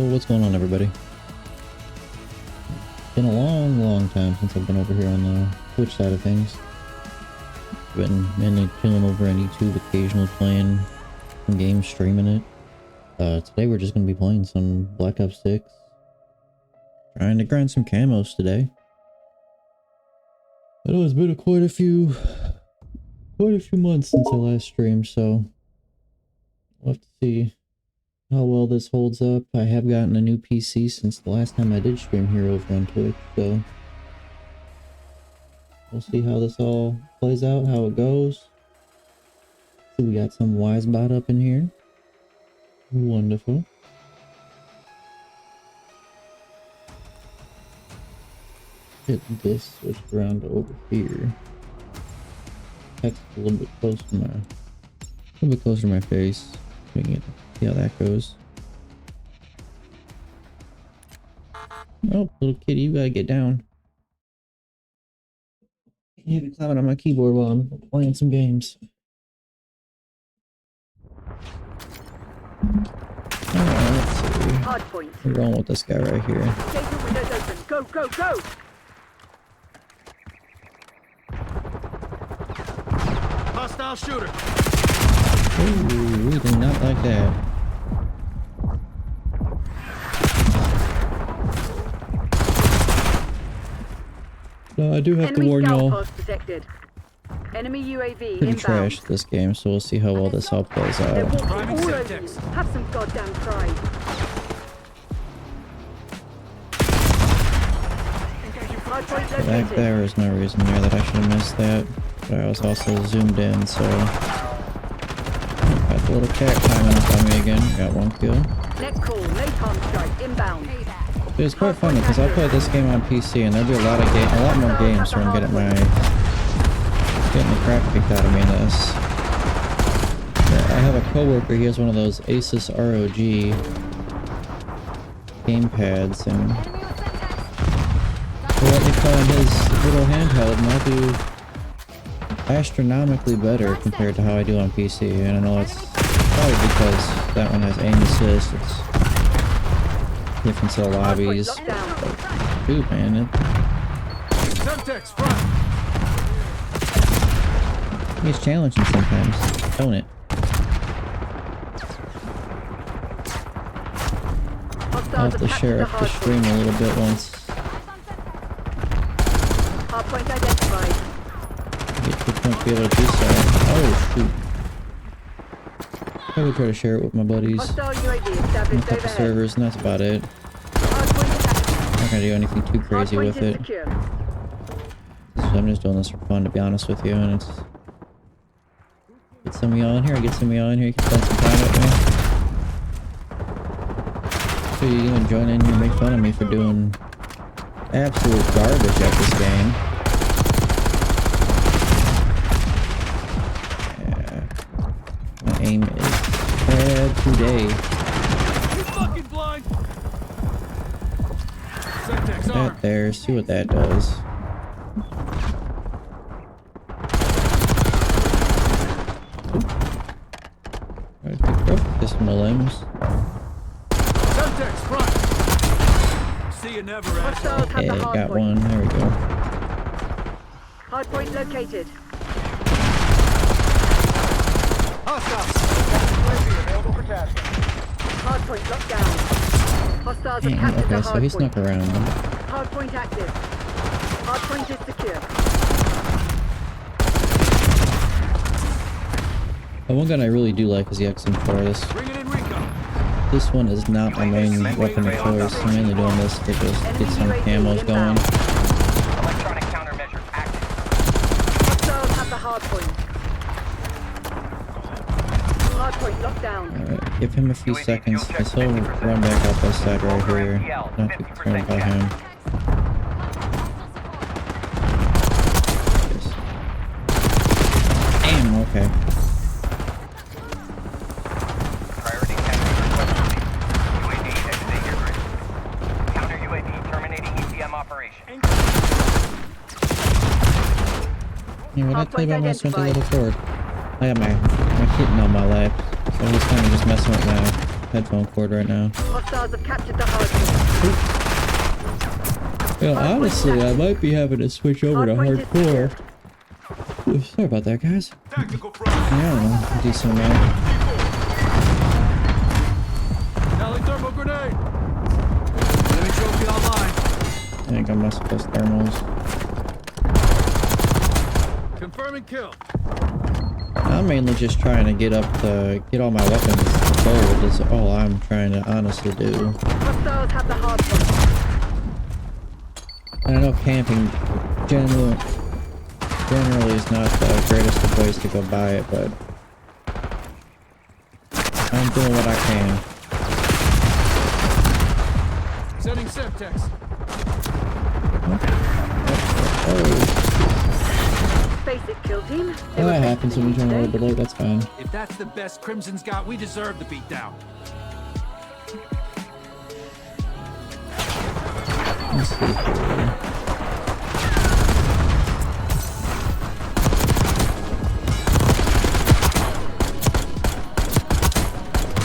what's going on, everybody? Been a long time since I've been over here on the Twitch side of things. Been mainly chilling over on YouTube, occasionally playing some games, streaming it. Today we're just gonna be playing some Black Ops 6. Trying to grind some camos today. I know it's been quite a few months since I last streamed, so we'll have to see how well this holds up. I have gotten a new PC since the last time I did stream here over on Twitch, so we'll see how this all plays out, how it goes. See, we got some Wisebot up in here. Wonderful. Hit this, switch around to over here. Text a little bit closer to my face. See how that goes. Oh, little kitty, you gotta get down. You be climbing on my keyboard while I'm playing some games. Alright, let's see. We're going with this guy right here. Go, go, go! Hostile shooter. Ooh, we do not like that. No, I do have to warn y'all. Enemy UAV Pretty inbound. trash this game, so we'll see how well this all plays out. Have some goddamn pride. Back there is no reason there that I should have missed that, but I was also zoomed in, so got the little cat climbing up on me again. Got one kill. Net call, napalm strike inbound. It was quite funny because I played this game on PC, and there'll be a lot more games where I'm getting the crap kicked out of me in this. I have a coworker. He has one of those Asus ROG gamepads, and we'll let me play on his little handheld, and I'll do astronomically better compared to how I do on PC. And I know it's probably because that one has aim assist. It's different to lobbies. But, dude, man, it's challenging sometimes, don't it? I'll have to share up the stream a little bit once. Hardpoint identified. Get to the point to be able to do so. Oh shoot. I would try to share it with my buddies. Hostile UAV established A couple overhead. servers, and that's about it. Hardpoint I'm not gonna do anything too crazy Hardpoint with is it. secure. So I'm just doing this for fun, to be honest with you, and it's... Get some of y'all in here, you can spend some time with me. So you can join in here and make fun of me for doing absolute garbage at this game. Yeah. My aim is bad today. That there, see what that does. Alright, pick up this from the limbs. Hostiles have the Yeah, got hardpoint. one. There we go. Hardpoint located. Hardpoint locked down. Hostiles have Damn, captured the okay, so he hardpoint. snuck around. Hardpoint active. Hardpoint is secure. The one gun I really do like is the XM4. This one is not my main weapon of choice. I'm mainly doing this to just get some camos going. Electronic countermeasure active. Hostiles have the hardpoint. Hardpoint locked down. Alright, give him a few seconds because he'll run back out this side right here. Not too concerned about him. Damn, okay. Priority capture requested. UAV exiting your grid. Counter UAV terminating ECM operation. Yeah, what I tell you about my went a little forward. I got my kitten on my lap, so he's kind of just messing with my headphone cord right now. Hostiles have captured the hard point. You know, honestly, I might be having to switch over to Hardpoint is hardcore. Ooh, sorry about that, guys. Tactical front. Yeah, I don't know, a decent amount. Rally thermal grenade. Enemy trophy online. I think I must have pressed thermals. Confirming kill. I'm mainly just trying to get all my weapons gold is all I'm trying to honestly do. Hostiles have the hard point. And I know camping generally is not the greatest of ways to go by it, but I'm doing what I can. Sending Semtex. Oh, Face it, kill team. that happens when you join a little bit late, that's fine. If that's the best Crimson's got, we deserve the beatdown. Let's see here.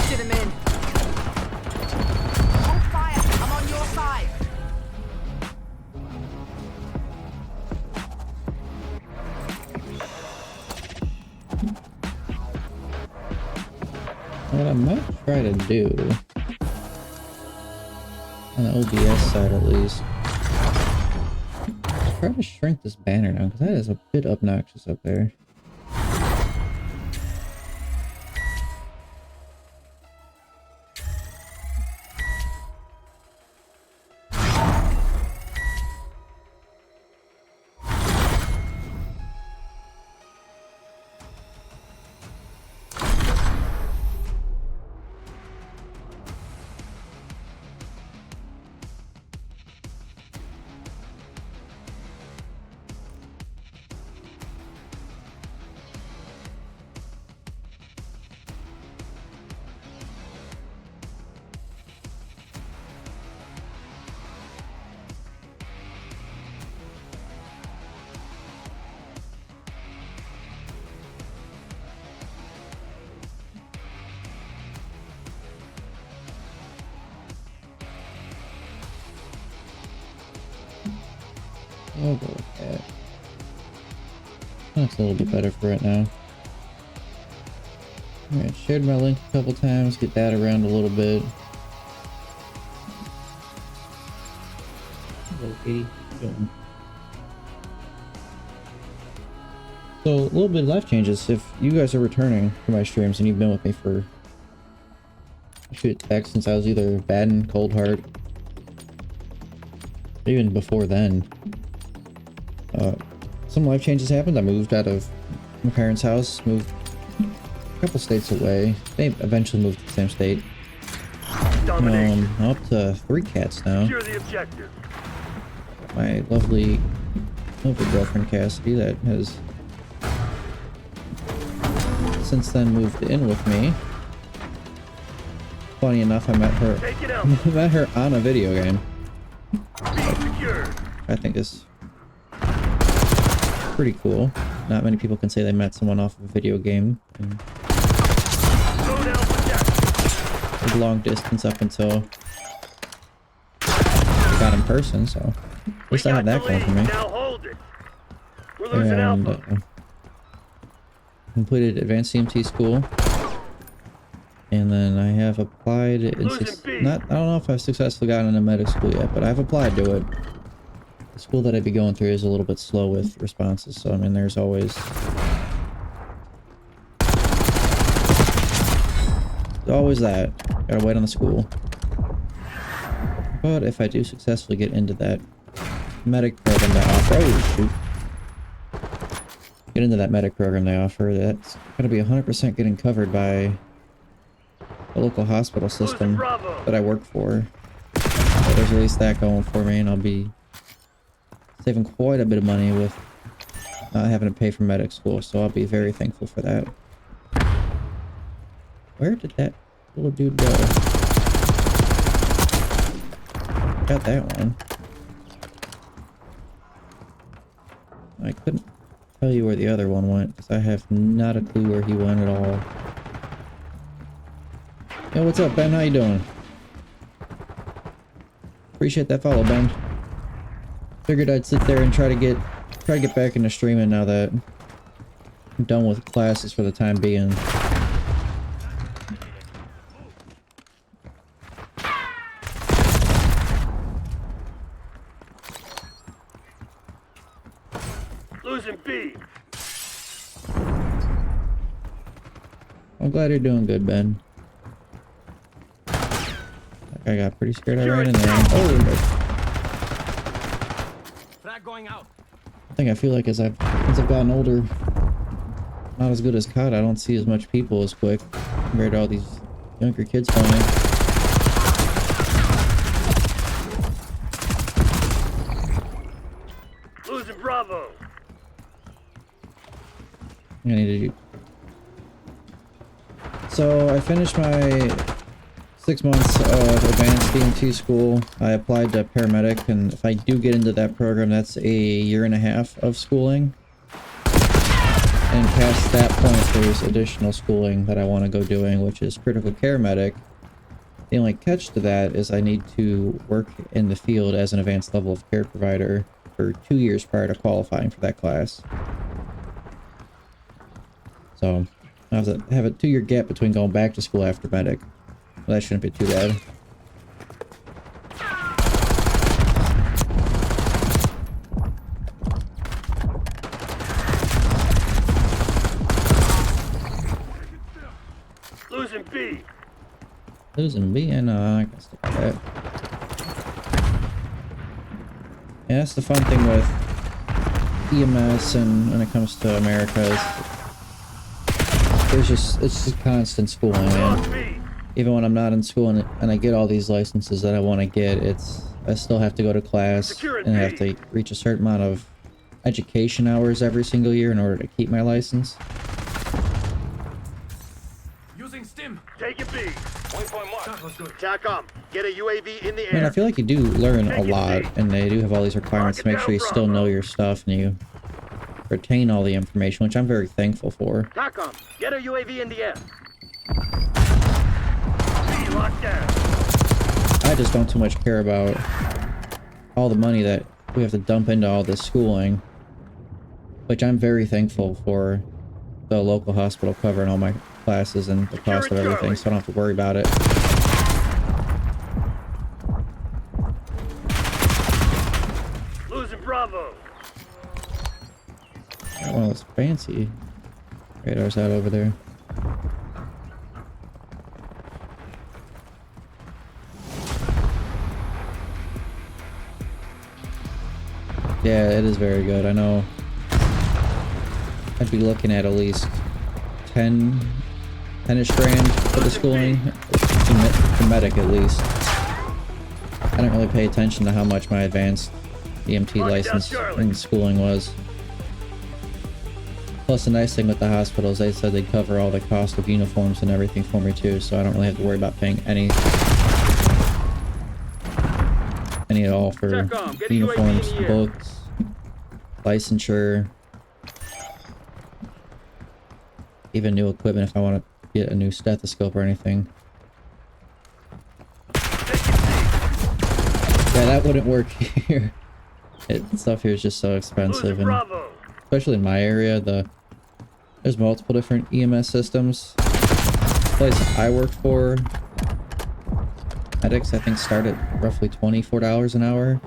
Shoot him in. Hold fire. I'm on your side. What I might try to do, on the OBS side at least, try to shrink this banner down, because that is a bit obnoxious up there. I'll go with that. That's a little bit better for right now. Alright, shared my link a couple times, get that around a little bit. So, a little bit of life changes. If you guys are returning to my streams and you've been with me for back since I was either bad and cold heart, even before then, some life changes happened. I moved out of my parents' house, moved a couple states away. They eventually moved to the same state. I'm up to 3 cats now. Secure the objective. My lovely girlfriend Cassidy, that has since then moved in with me. Funny enough, I met her Take it out. met her on a video game. Being secured. I think is pretty cool. Not many people can say they met someone off of a video game and Go down for death. a long distance up until we got in person, so at least I have that going for me. Now hold it. We're losing And Alpha. completed advanced CMT school, and then I have applied in Losing B. I don't know if I've successfully gotten into medic school yet, but I've applied to it. The school that I'd be going through is a little bit slow with responses, so I mean there's always that. Gotta wait on the school. But if I do successfully get into that medic program they offer, oh shoot. Get into that medic program they offer, that's gonna be 100% getting covered by the local hospital system Bravo. that I work for. So there's at least that going for me, and I'll be saving quite a bit of money with not having to pay for medic school, so I'll be very thankful for that. Where did that little dude go? Got that one. I couldn't tell you where the other one went, because I have not a clue where he went at all. Yo, what's up, Ben? How you doing? Appreciate that follow, Ben. Figured I'd sit there and try to get back into streaming now that I'm done with classes for the time being. Losing B. I'm glad you're doing good, Ben. I got pretty scared I ran in there. Oh, Frag going out. I think I feel like as I've gotten older, not as good as COD, I don't see as much people as quick compared to all these younger kids playing. Losing Bravo. I need to. So I finished my 6 months of advanced DMT school. I applied to paramedic, and if I do get into that program, that's a 1.5 years of schooling. And past that point, there's additional schooling that I want to go doing, which is critical care medic. The only catch to that is I need to work in the field as an advanced level of care provider for 2 years prior to qualifying for that class. So I have a 2-year gap between going back to school after medic. Well, that shouldn't be too bad. Losing B. Losing B, and I can stick with that. Yeah, that's the fun thing with EMS and when it comes to America is it's just constant schooling, Lost man. B. Even when I'm not in school and I get all these licenses that I want to get, I still have to go to class and I have to reach a certain amount of education hours every single year in order to keep my license. Using stim. Taking B. Waypoint mark. TACOM, get a UAV in the air. Man, I feel like you do learn a lot, and they do have all these requirements to make sure you still know your stuff and you retain all the information, which I'm very thankful for. TACOM, get a UAV in the air. B locked down. I just don't too much care about all the money that we have to dump into all this schooling, which I'm very thankful for the local hospital covering all my classes and the cost of everything, so I don't have to worry about it. Losing Bravo. Got one of those fancy radars out over there. Yeah, it is very good. I know I'd be looking at least 10-ish grand for the schooling, for medic at least. I didn't really pay attention to how much my advanced EMT license and schooling was. Plus, the nice thing with the hospitals, they said they'd cover all the cost of uniforms and everything for me too, so I don't really have to worry about paying any at all for uniforms, books, licensure, even new equipment if I want to get a new stethoscope or anything. Yeah, that wouldn't work here. Stuff here is just so expensive, and especially in my area, there's multiple different EMS systems. The place I work for, medics I think start at roughly $24 an hour,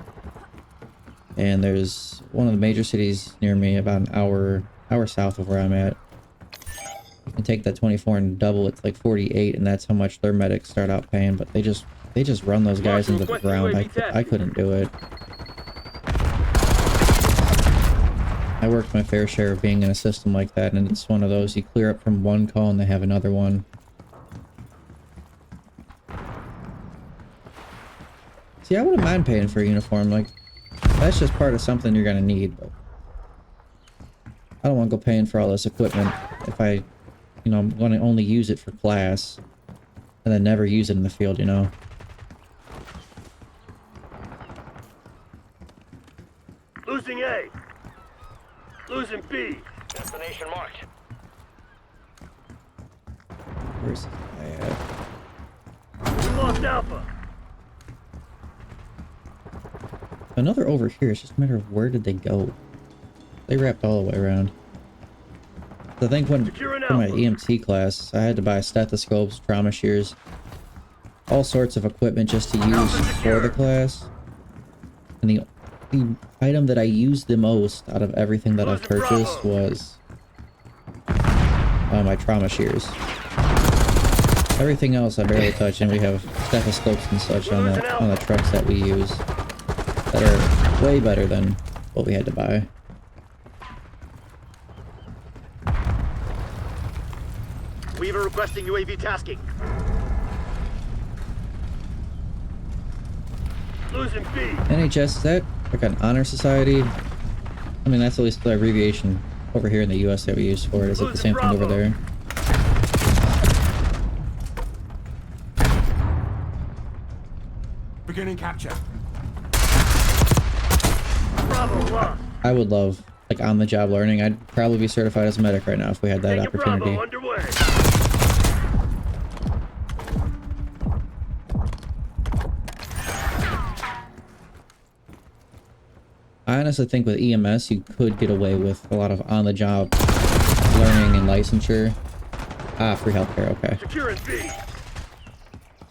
and there's one of the major cities near me about an hour south of where I'm at. You can take that 24 and double it to like 48, and that's how much their medics start out paying. But they just run those guys into the ground. I couldn't do it. I worked my fair share of being in a system like that, and it's one of those you clear up from one call and they have another one. See, I wouldn't mind paying for a uniform. Like, that's just part of something you're gonna need. But I don't want to go paying for all this equipment if I'm going to only use it for class and then never use it in the field, you know. Losing A. Losing B. Destination marked. Where's this guy at? lost Alpha. Another over here. It's just a matter of where did they go. They wrapped all the way around. I think when Securing for my Alpha. EMT class, I had to buy stethoscopes, trauma shears, all sorts of equipment just to use for the class. And the item that I used the most out of everything that I've purchased was my trauma shears. Everything else I barely touch, and we have stethoscopes and such on the trucks that we use that are way better than what we had to buy. Weaver requesting UAV tasking. Losing B. NHS, is that like an honor society? I mean, that's at least the abbreviation over here in the US that we use for it. Is it the same thing over there? Beginning capture. Bravo lost. I would love, like, on-the-job learning. I'd probably be certified as a medic right now if we had that Taking opportunity. Bravo underway. I honestly think with EMS, you could get away with a lot of on-the-job learning and licensure. Ah, free healthcare, okay. Securing B.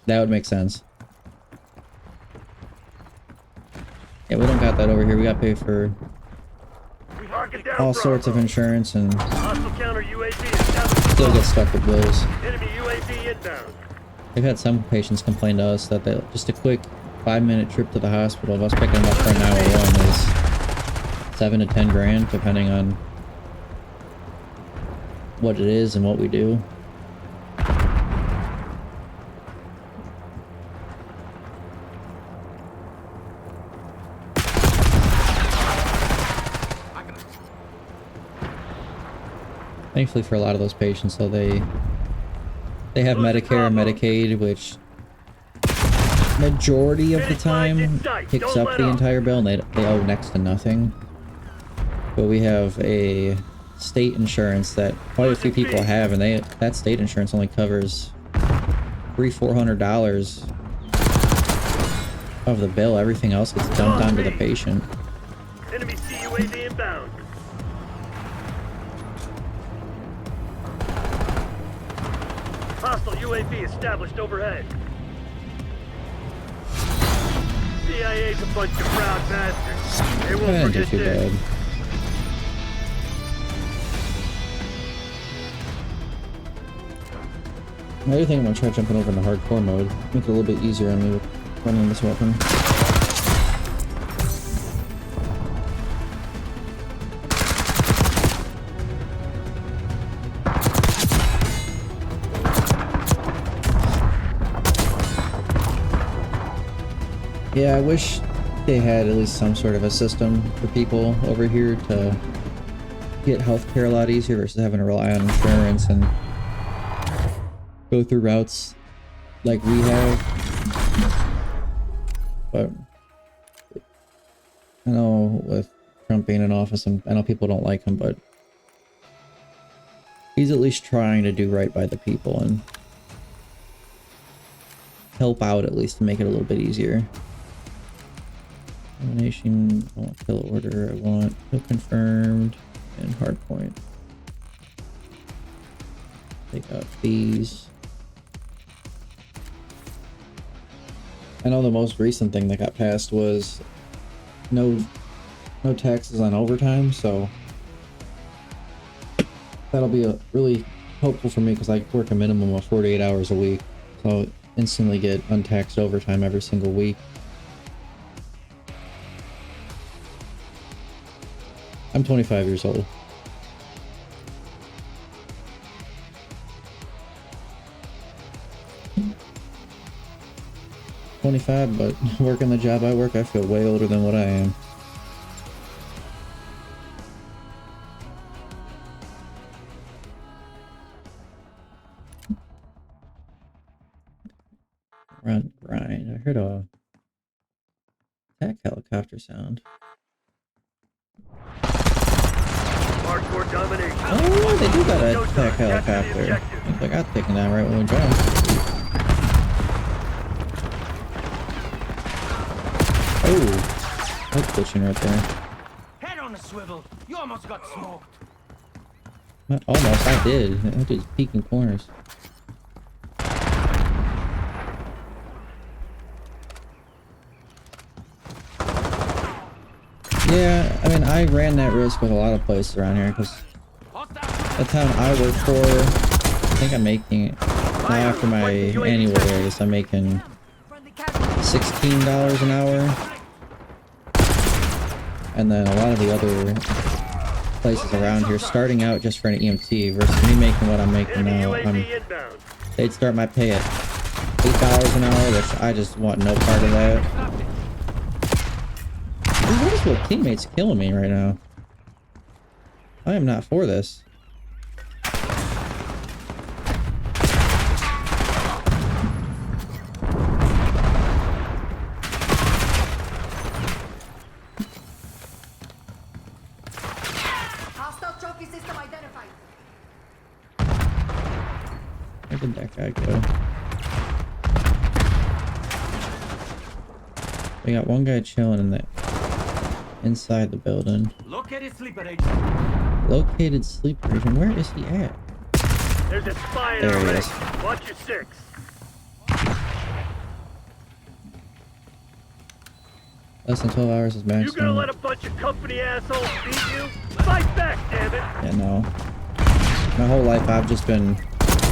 That would make sense. Yeah, we don't got that over here. We got to pay for Mark it down, all Bravo. sorts of insurance and Hostile counter UAV established. still get stuck with bills. Enemy UAV inbound. We've had some patients complain to us that they, just a quick 5-minute trip to the hospital of us picking them up for an hour one is 7 to 10 grand, depending on what it is and what we do. Thankfully for a lot of those patients, though, they have Medicare and Medicaid, which majority of the time picks up the entire bill, and they owe next to nothing. But we have a state insurance that quite a few people have, and that state insurance only covers $300-400 of the bill. Everything else gets dumped onto the patient. Enemy CUAV inbound. Hostile UAV established overhead. CIA's a bunch of proud bastards. They I won't didn't do forget too this. bad. I do think I'm gonna try jumping over into hardcore mode. Make it a little bit easier on me with running this weapon. Yeah, I wish they had at least some sort of a system for people over here to get healthcare a lot easier versus having to rely on insurance and go through routes like we have. But I know with Trump being in office, and I know people don't like him, but he's at least trying to do right by the people and help out at least to make it a little bit easier. Elimination, I want kill order, I want kill confirmed, and hard point. Take out these. I know the most recent thing that got passed was no taxes on overtime, so that'll be really helpful for me because I work a minimum of 48 hours a week, so I'll instantly get untaxed overtime every single week. I'm 25 years old. But working the job I work, I feel way older than what I am. Run, grind. I heard a attack helicopter sound. Hardcore domination. Oh, they do got an attack helicopter. I think I got taken down right when we jumped. Oh, that's glitching right there. Head on a swivel. You almost got smoked. Not almost, I did. That dude's peeking corners. Yeah, I mean, I ran that risk with a lot of places around here because the town I work for, I think I'm making, now after my annual raise, I'm making $16 an hour. And then a lot of the other places around here starting out just for an EMT versus me making what I'm making now, they'd start my pay at $8 an hour, which I just want no part of that. Dude, what is with teammates killing me right now? I am not for this. Hostile trophy system identified. Where did that guy go? We got one guy chilling in the inside the building. Located sleeper agent. Located sleeper agent. Where is he at? There's a spy in There our he ranks. is. Watch your six. Less than 12 hours is You gonna maximum. let a bunch of company assholes beat you? Fight back, damn it! Yeah, no. My whole life I've just been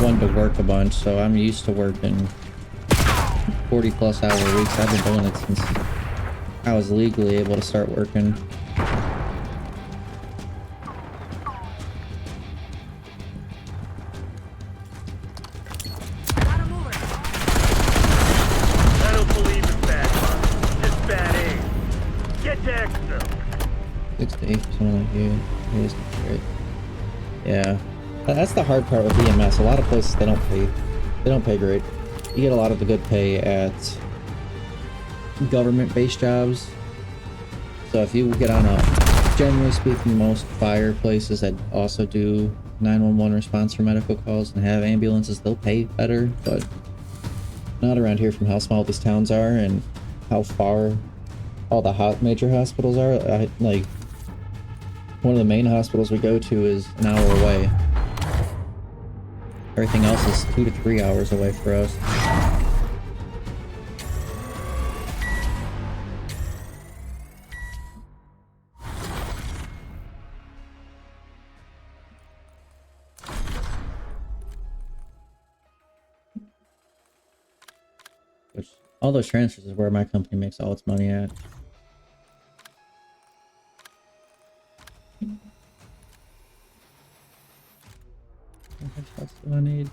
one to work a bunch, so I'm used to working 40+ hour weeks. I've been doing it since I was legally able to start working. Got a mover. I don't believe in bad luck. Just bad aim. Get to exfil. 6 to 8% like you. It is great. Yeah. That's the hard part with EMS. A lot of places they don't pay great. You get a lot of the good pay at government-based jobs. So if you get on a, generally speaking, most fire places that also do 911 response for medical calls and have ambulances, they'll pay better, but not around here from how small these towns are and how far all the major hospitals are. Like, one of the main hospitals we go to is an hour away. Everything else is 2 to 3 hours away for us. Which, all those transfers is where my company makes all its money at. What headshots do I need?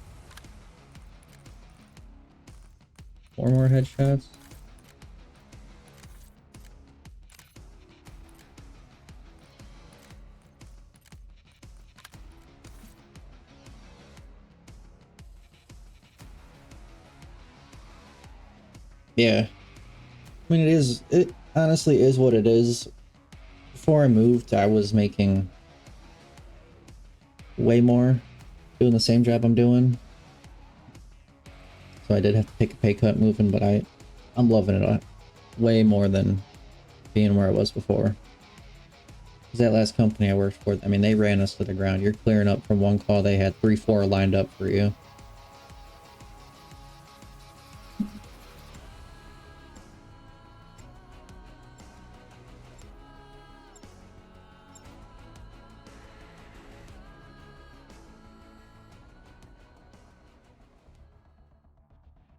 4 more headshots. Yeah. I mean, it honestly is what it is. Before I moved, I was making way more doing the same job I'm doing. So I did have to take a pay cut moving, but I'm loving it way more than being where I was before. Because that last company I worked for, I mean, they ran us to the ground. You're clearing up from one call, they had 3-4 lined up for you.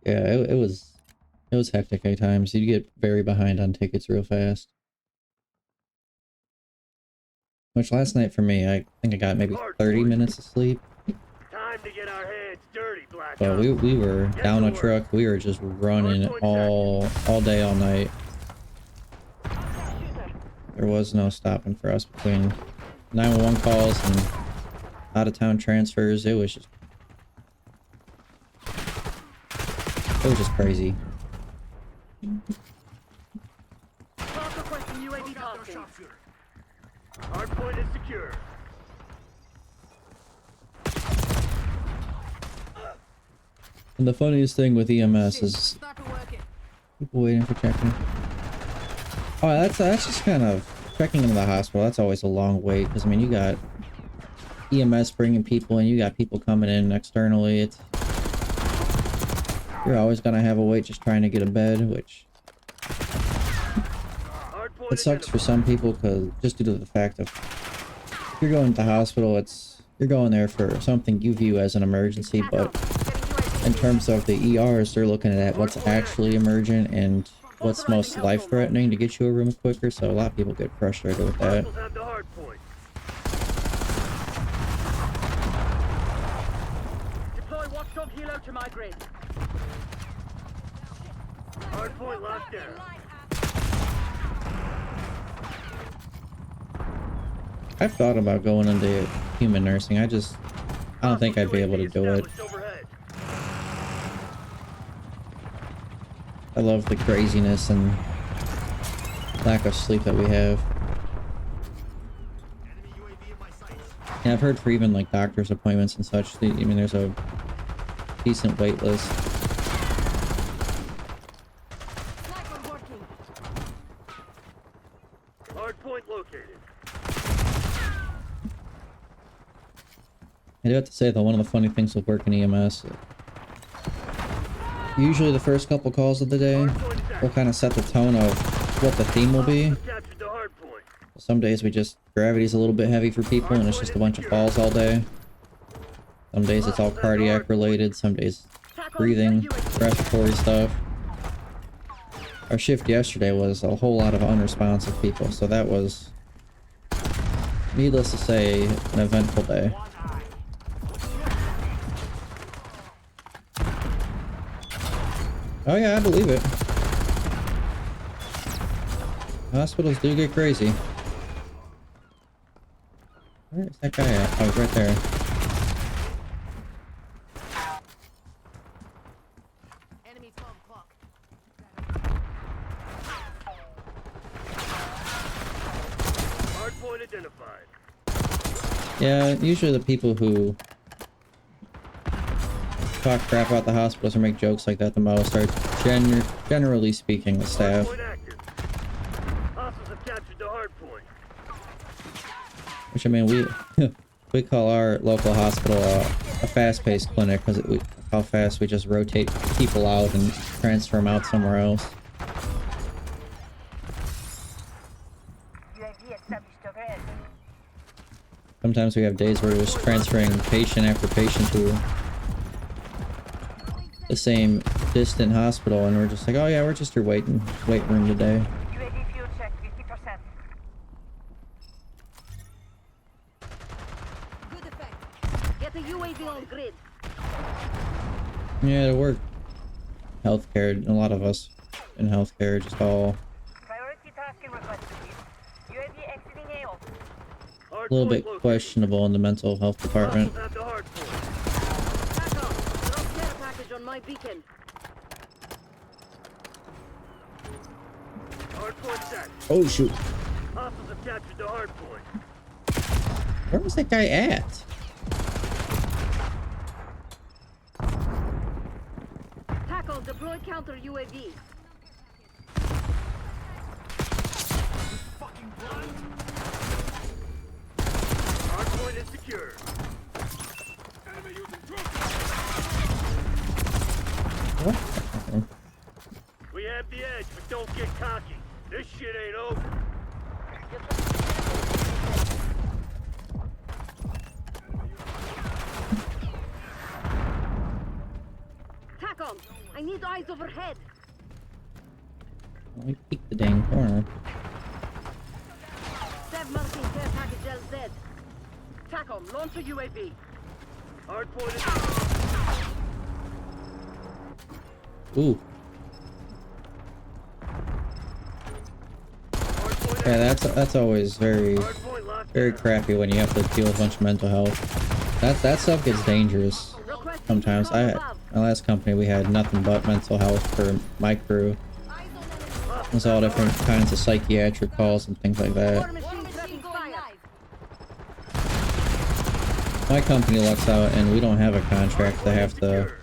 Yeah, it was hectic at times. You'd get very behind on tickets real fast. Which last night for me, I think I got maybe 30 minutes of sleep. Time to get our hands dirty, Black But Ops. we were down a truck. We were just running all day, all night. There was no stopping for us between 911 calls and out-of-town transfers. It was just crazy. Talk requesting UAV tasking. Hardpoint is secure. And the funniest thing with EMS Shit, is sniper working. people waiting for check-in. Oh, that's just kind of checking into the hospital. That's always a long wait because I mean you got EMS bringing people in, you got people coming in externally. You're always gonna have a wait just trying to get a bed, which it sucks for some people because just due to the fact of if you're going to the hospital, you're going there for something you view as an emergency, but in terms of the ERs, they're looking at what's actually emergent and what's most life-threatening to get you a room quicker, so a lot of people get frustrated with that. Hostiles have the hard point. Deploy watchdog helo to my grid. Hard point locked down. I've thought about going into human nursing. I don't think I'd be able to do it. Overhead. I love the craziness and lack of sleep that we have. And I've heard for even like doctor's appointments and such, I mean there's a decent wait list. Hard point located. I do have to say that one of the funny things with working EMS, usually the first couple calls of the day will kind of set the tone of what the theme will be. Captured the hard point. Some days gravity's a little bit heavy for people and it's just a bunch of falls all day. Some days it's all cardiac related, some days breathing, respiratory stuff. Our shift yesterday was a whole lot of unresponsive people, so that was, needless to say, an eventful day. Oh yeah, I believe it. Hospitals do get crazy. Where's that guy at? Oh, he's right there. Enemy 12 o'clock. Hard point identified. Yeah, usually the people who talk crap about the hospitals or make jokes like that the most are generally speaking the staff. Point active. Hostiles have captured the hard point. Which I mean, we call our local hospital a fast-paced clinic because how fast we just rotate people out and transfer them out somewhere else. Sometimes we have days where we're just transferring patient after patient to the same distant hospital, and we're just like, oh yeah, we're just your wait room today. UAV fuel check 50%. Good effect. Get the UAV on grid. Yeah, we're healthcare. A lot of us in healthcare just all Priority tasking request received. UAV exiting AO. Hard a little point bit located. questionable in the mental health department. Hostiles have the hard point. Back up. Drop care package on my beacon. Hard point set. Oh shoot, Hostiles have captured the hard point. where was that guy at? Tackle. Deploy counter UAV. Hard point is secure. What? We have the edge, but don't get cocky. This shit ain't over. TACOM. I need eyes overhead. We peeked the dang corner. Sev marking care package LZ. TACOM. Launch a UAV. Hard point is Ooh. hard point. Yeah, that's always very Hard point locked very down. crappy when you have to deal with a bunch of mental health. That stuff gets dangerous Requesting sometimes. control My above. last company we had nothing but mental health for my crew. It was all different kinds of psychiatric calls and things like War that. machine threatening Going fire. live. My company lucks out and we don't have a contract to have to Secure.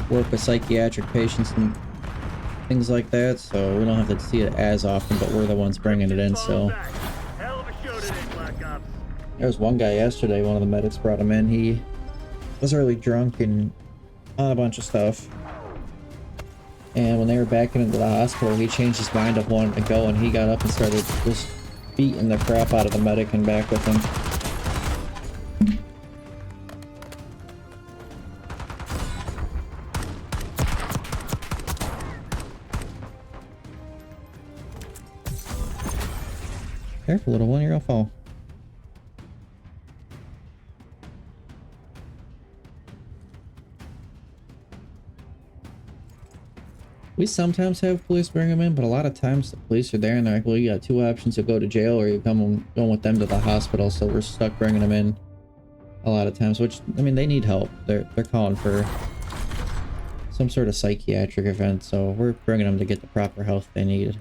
work with psychiatric patients and things like that, so we don't have to see it as often, but we're the ones bringing it in, so. Hell of a show today, Black Ops. There was one guy yesterday, one of the medics brought him in. He was really drunk and on a bunch of stuff. And when they were backing into the hospital, he changed his mind of wanting to go, and he got up and started just beating the crap out of the medic and back with him. Careful, little one, you're gonna fall. We sometimes have police bring them in, but a lot of times the police are there and they're like, well, you got two options: to go to jail or you going with them to the hospital. So we're stuck bringing them in a lot of times, which, I mean, they need help. They're calling for some sort of psychiatric event, so we're bringing them to get the proper health they need.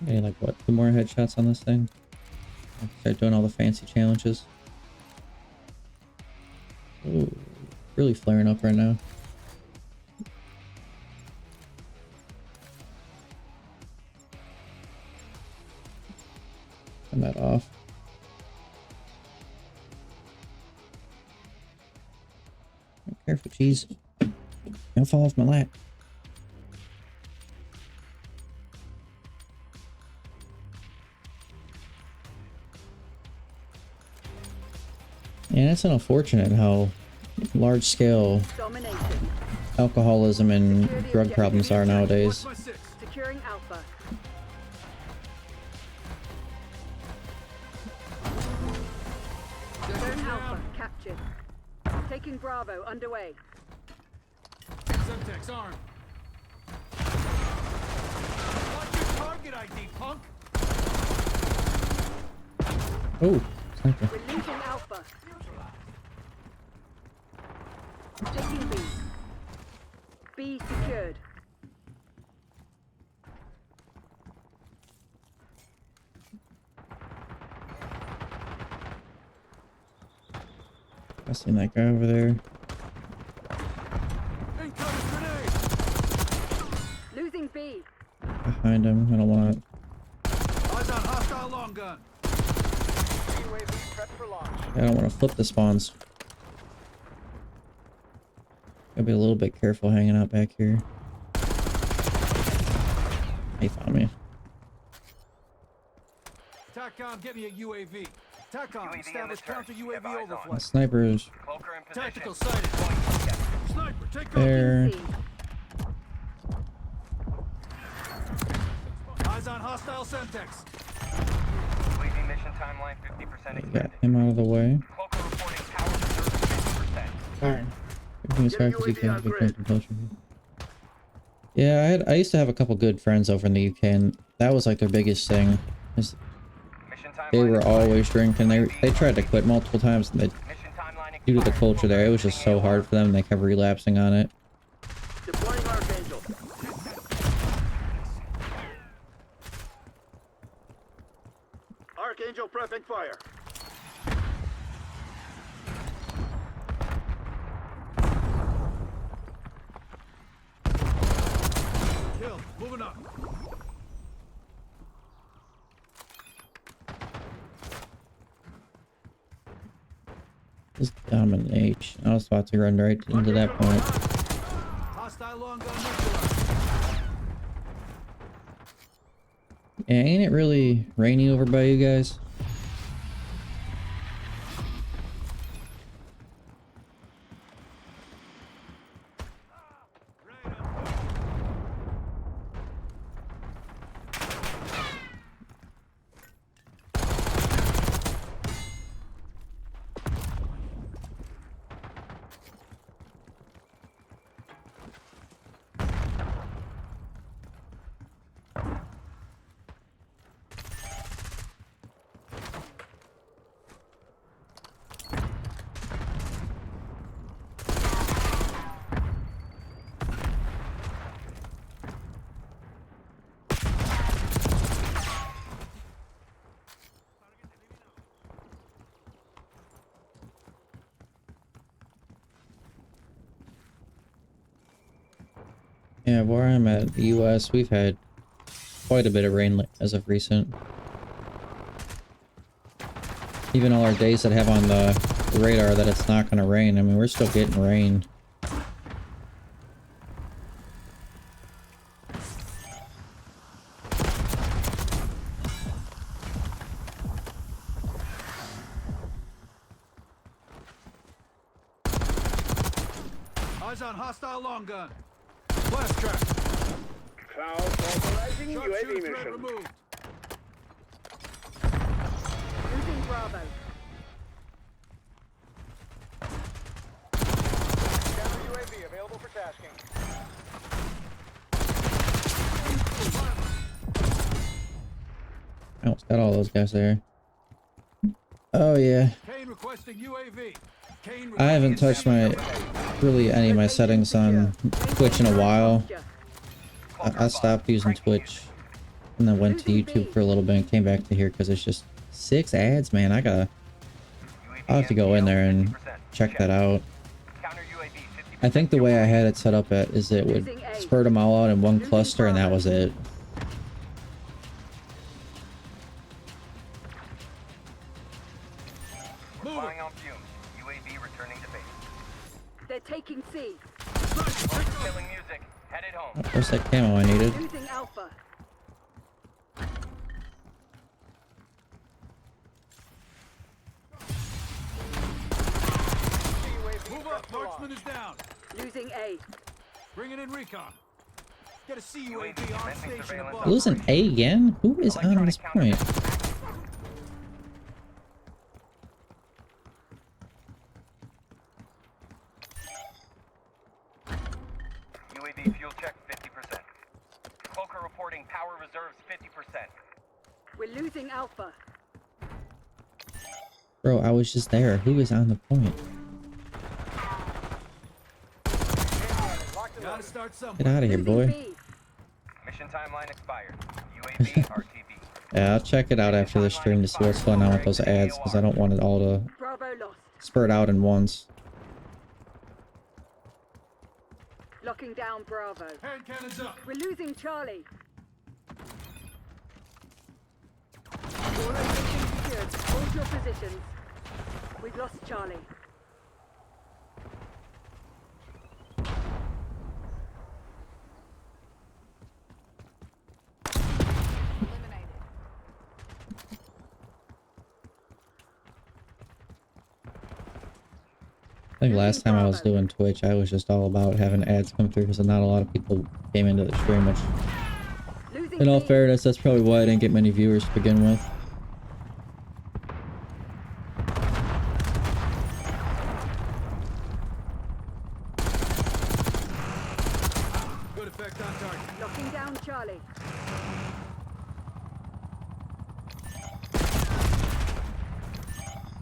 Okay, like what, 2 more headshots on this thing? Start doing all the fancy challenges. Ooh, really flaring up right now. Turn that off. Careful, cheese. Don't fall off my lap. And it's unfortunate how large scale Domination. alcoholism and drug problems are nowadays. Securing Alpha. Zone Alpha captured. Taking Bravo underway. Semtex armed. Watch your target ID, punk. Oh, sniper. We're losing Alpha. Taking B. B secured. I seen that guy over there. Incoming grenade. Losing B. Behind him. I don't want it. Eyes on hostile long gun. UAV prepped for launch. I don't want to flip the spawns. Gotta be a little bit careful hanging out back here. He found me. TACCOM, get me a UAV. TACCOM, UAV in establish the turn. counter You have UAV eyes on. The overflight. snipers Cloaker in position. Tactical sighted. Sniper, take off. there. C. Eyes on hostile Semtex. UAV mission timeline 50% Got extended. him out of the way. Cloaker reporting power reserve 50%. Darn. Everything as fast as you can to become compulsion. Yeah, I used to have a couple good friends over in the UK, and that was like their biggest thing. Is Mission timeline they were is always drinking. They tried to quit multiple times, and they, mission timeline due to the expired. culture there, it was just so hard for them. And they kept relapsing on it. Deploying Archangel. Archangel prepping fire. Kill. Moving up. Just domination. I was about to run right into that point. Hostile long gun neutralized. Yeah, ain't it really rainy over by you guys? Yeah, where I'm at, the US, we've had quite a bit of rain as of recent. Even all our days that have on the radar that it's not going to rain, I mean, we're still getting rain. Eyes on hostile long gun. Blast track. Cloud authorizing UAV Sharpshooter threat mission. removed. Losing Bravo. Counter UAV available for tasking. I almost got all those guys there. Oh yeah. Kane requesting UAV. Kane I haven't touched really any of my settings on Twitch in a while. I stopped using Twitch and then went to YouTube for a little bit and came back to here because it's just 6 ads, man. I'll have to go in there and check that out. I think the way I had it set up is it would spurt them all out in one cluster and that was it. Flying on fumes. UAV returning to base. They're taking C. Killing music. Headed home. Oh, where's that camo I needed? Losing Alpha. Move up. Marksman is down. Losing A. Bringing in recon. Get a CUAV on commencing station surveillance above. Losing A again? Who is on this point? UAV fuel check 50%. Cloaker reporting power reserves 50%. We're losing Alpha. Bro, I was just there. Who is on the point? Gotta start somewhere. Get out of here, Losing boy. B. Mission timeline expired. UAV RTB. Yeah, I'll check it out after the stream to see what's going on with those ads because I don't want it all to Bravo lost. spurt out in once. Locking down Bravo. Hand cannons up. We're losing Charlie. All locations secured. Hold your positions. We've lost Charlie. Eliminated. I think last time I was doing Twitch, I was just all about having ads come through because not a lot of people came into the stream, which, Losing in all B. fairness, that's probably why I didn't get many viewers to begin with. Good effect on target. Locking down Charlie.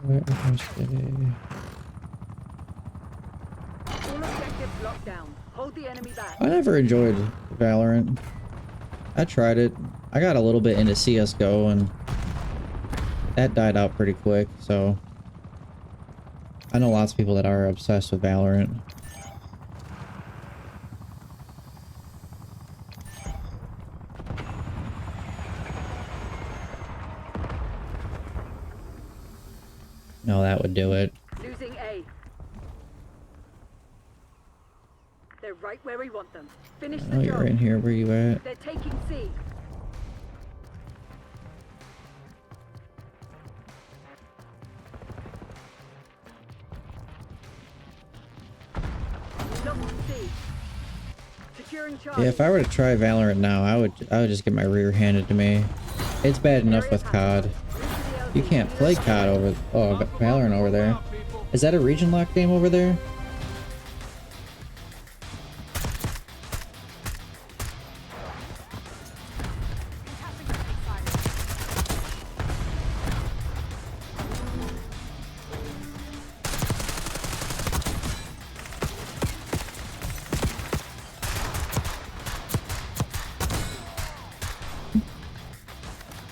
Where is the... All objectives locked down. Hold the enemy back. I never enjoyed Valorant. I tried it. I got a little bit into CSGO and that died out pretty quick, so I know lots of people that are obsessed with Valorant. No, that would do it. Losing A. They're right where we want them. Finish Oh, the you're job. in here. Where you at? They're taking C. Locked C. Securing Charlie. Yeah, if I were to try Valorant now, I would just get my rear handed to me. It's bad enough with COD. You can't play COD over Valorant over there. Is that a region lock game over there?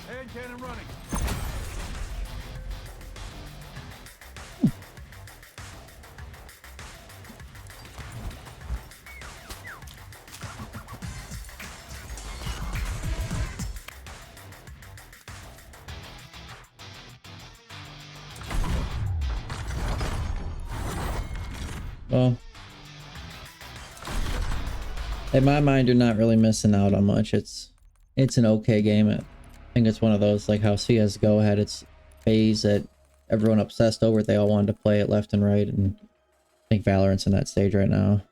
Hand cannon running. Well, in my mind, you're not really missing out on much. It's an okay game. I think it's one of those, like how CSGO had its phase that everyone obsessed over. They all wanted to play it left and right, and I think Valorant's in that stage right now.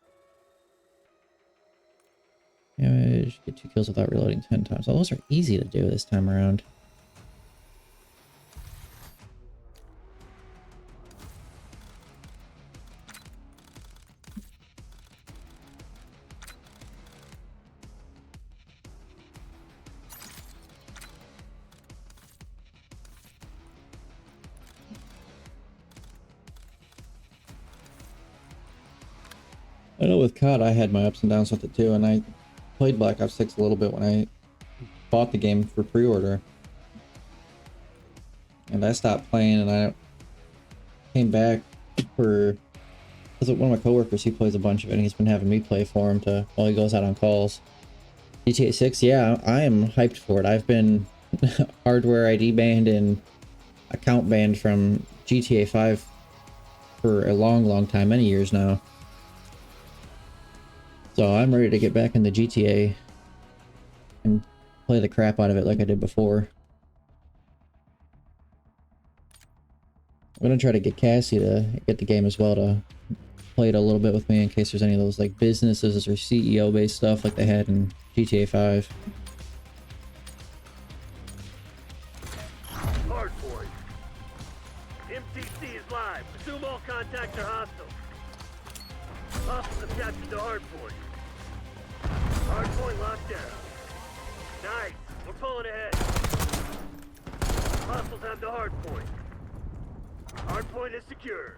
Damage, get 2 kills without reloading 10 times. All those are easy to do this time around. I know with COD I had my ups and downs with it too, and I played Black Ops 6 a little bit when I bought the game for pre-order. And I stopped playing, and I came back for... Because one of my coworkers, he plays a bunch of it, and he's been having me play for him while he goes out on calls. GTA 6, yeah, I am hyped for it. I've been hardware ID banned and account banned from GTA 5 for a long time, many years now. So I'm ready to get back into GTA and play the crap out of it like I did before. I'm gonna try to get Cassie to get the game as well to play it a little bit with me in case there's any of those like businesses or CEO based stuff like they had in GTA 5. Hard point. MTC is live. Assume all contacts are hostile. Hostiles have captured the hard point. Hard point locked down. Nice. We're pulling ahead. Hostiles have the hard point. Hard point is secure.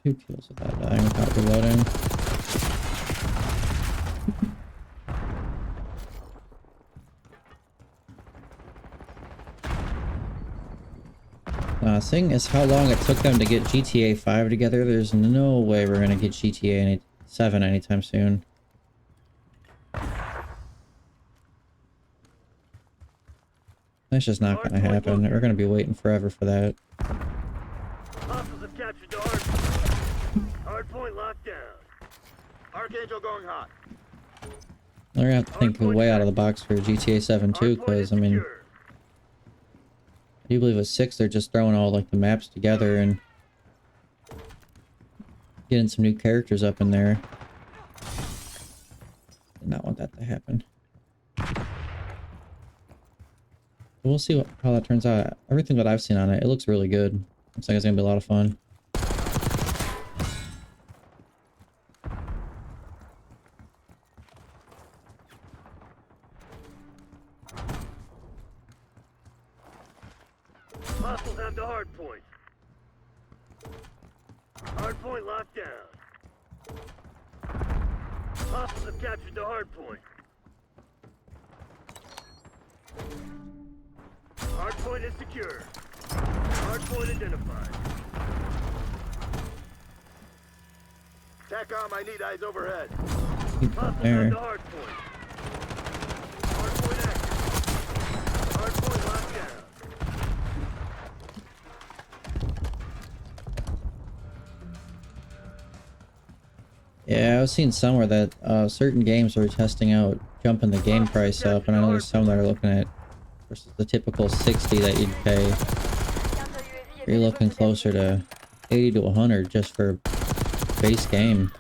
Two kills without dying, without reloading. Thing is how long it took them to get GTA 5 together. There's no way we're gonna get GTA 7 anytime soon. That's just not gonna happen. We're gonna be waiting forever for that. Hostiles have captured the hard point. Hard point locked down. Archangel going hot. They're gonna have to think way out of the box for GTA 7 too, because I mean, I do believe with 6 they're just throwing all like the maps together and getting some new characters up in there. Did not want that to happen. But we'll see how that turns out. Everything that I've seen on it, it looks really good. Looks like it's gonna be a lot of fun. Hostiles have the hard point. Hard point locked down. Hostiles have captured the hard point. Hard point is secure. Hard point identified. TACOM, I need eyes overhead. Keep Hostiles that there. have the hard point. Hard point active. Hard point locked down. Yeah, I was seeing somewhere that certain games are testing out jumping the game price up, and I know there's some that are looking at versus the typical 60 that you'd pay. You're looking closer to 80 to 100 just for base game.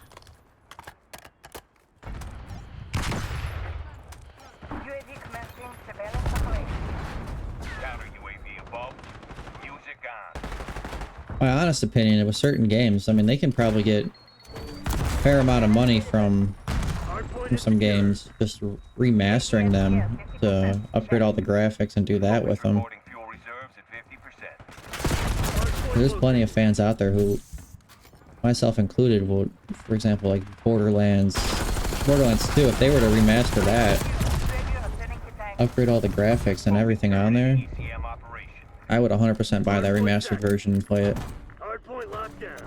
UAV commencing surveillance operation. Counter UAV above. Music on. My honest opinion, with certain games, I mean, they can probably get a fair amount of money from some games, just remastering them to upgrade all the graphics and do that with them. Fuel reserves at 50%. There's plenty of fans out there who, myself included, would, for example, like Borderlands 2, if they were to remaster that, upgrade all the graphics and everything on there, ECM operation. I would 100% buy that remastered version and play it. Hard point locked down.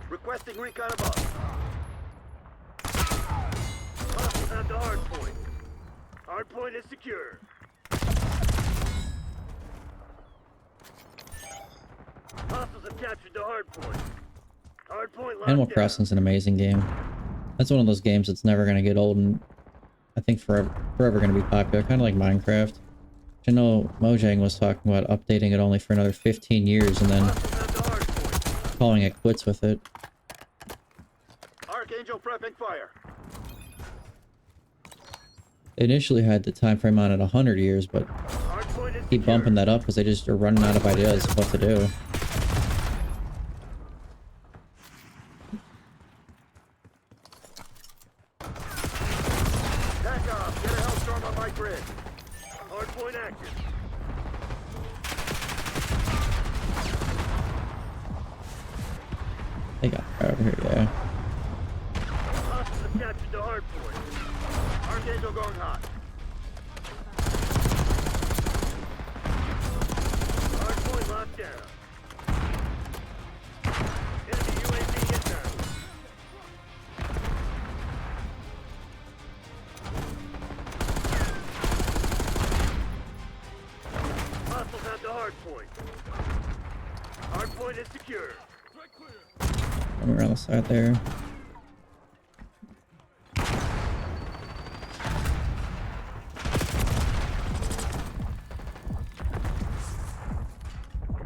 Requesting recon above. have the hard point. Hard point is secure. Hostiles have captured the hard point. Hard point locked Animal down. Crossing's an amazing game. That's one of those games that's never going to get old, and I think forever going to be popular, kind of like Minecraft. I know Mojang was talking about updating it only for another 15 years and then Hostiles have the hard point. calling it quits with it. Archangel prepping fire. They initially had the time frame on at 100 years, but Hard point is keep secure. bumping that up because they just are running out of ideas of what to do. Back off. Get a hellstorm on my grid. Hard point active. They got right over here, yeah. Hostiles have captured the hard point. Archangel going hot. Hard point locked down. Enemy UAV inbound. Hostiles have the hard point. Hard point is secure. One around the side there.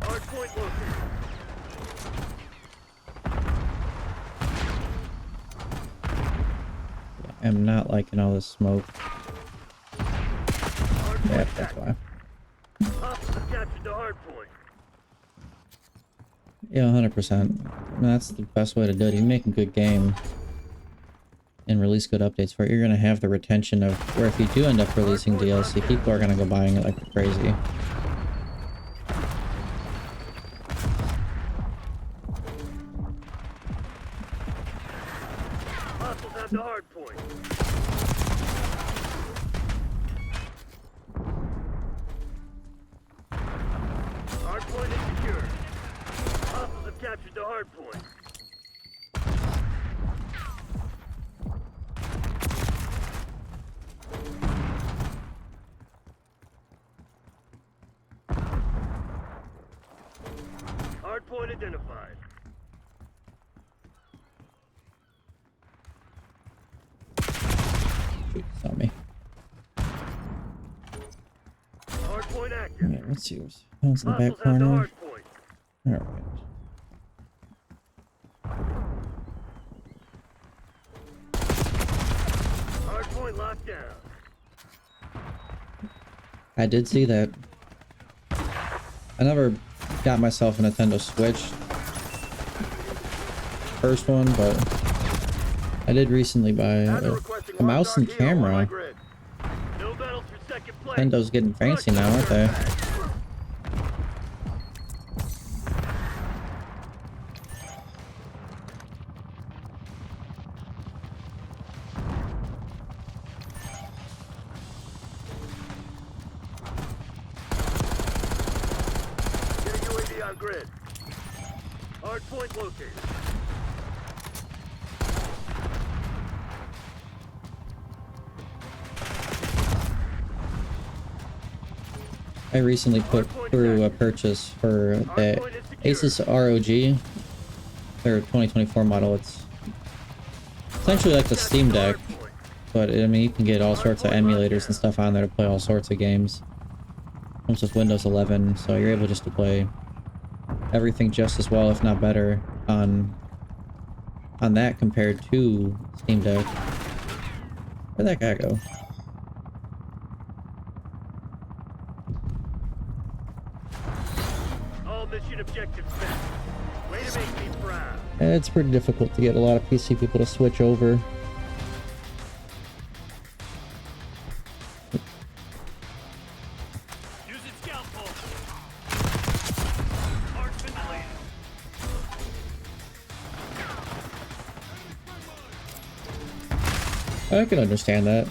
Hard point located. I'm not liking all this smoke. Hard Yeah, point that's back. why. Hostiles have captured the hard point. Yeah, 100%. I mean, that's the best way to do it. You make a good game and release good updates for it, you're going to have the retention of where if you do end up releasing DLC, people are going to go buying it like crazy. Hostiles have the hard point. Hard point is secure. Hostiles have captured the hard point. Hard point identified. Shoot, it's not me. Hard point active. Alright, let's see what's in the back Hostiles have the corner. hard point. Alright. Hard point locked down. I did see that. I never got myself a Nintendo Switch. First one, but I did recently buy a mouse and camera. No battles for second place. Nintendo's getting fancy now, aren't they? Getting UAV on grid. Hard point located. I recently put through a purchase for the Asus ROG, their 2024 model. It's essentially like the Steam Deck, but I mean you can get all sorts of emulators and stuff on there to play all sorts of games. Comes with Windows 11, so you're able just to play everything just as well, if not better, on that compared to Steam Deck. Where'd that guy go? All mission objectives met. Way to make me proud. It's pretty difficult to get a lot of PC people to switch over. Using scout pulse. Arc ventilated. I can understand that.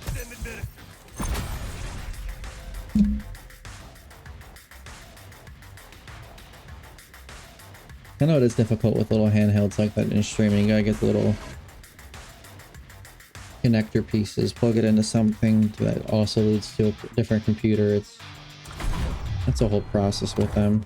Stim administered. I know it is difficult with little handhelds like that in streaming. You gotta get the little connector pieces, plug it into something that also leads to a different computer. That's a whole process with them.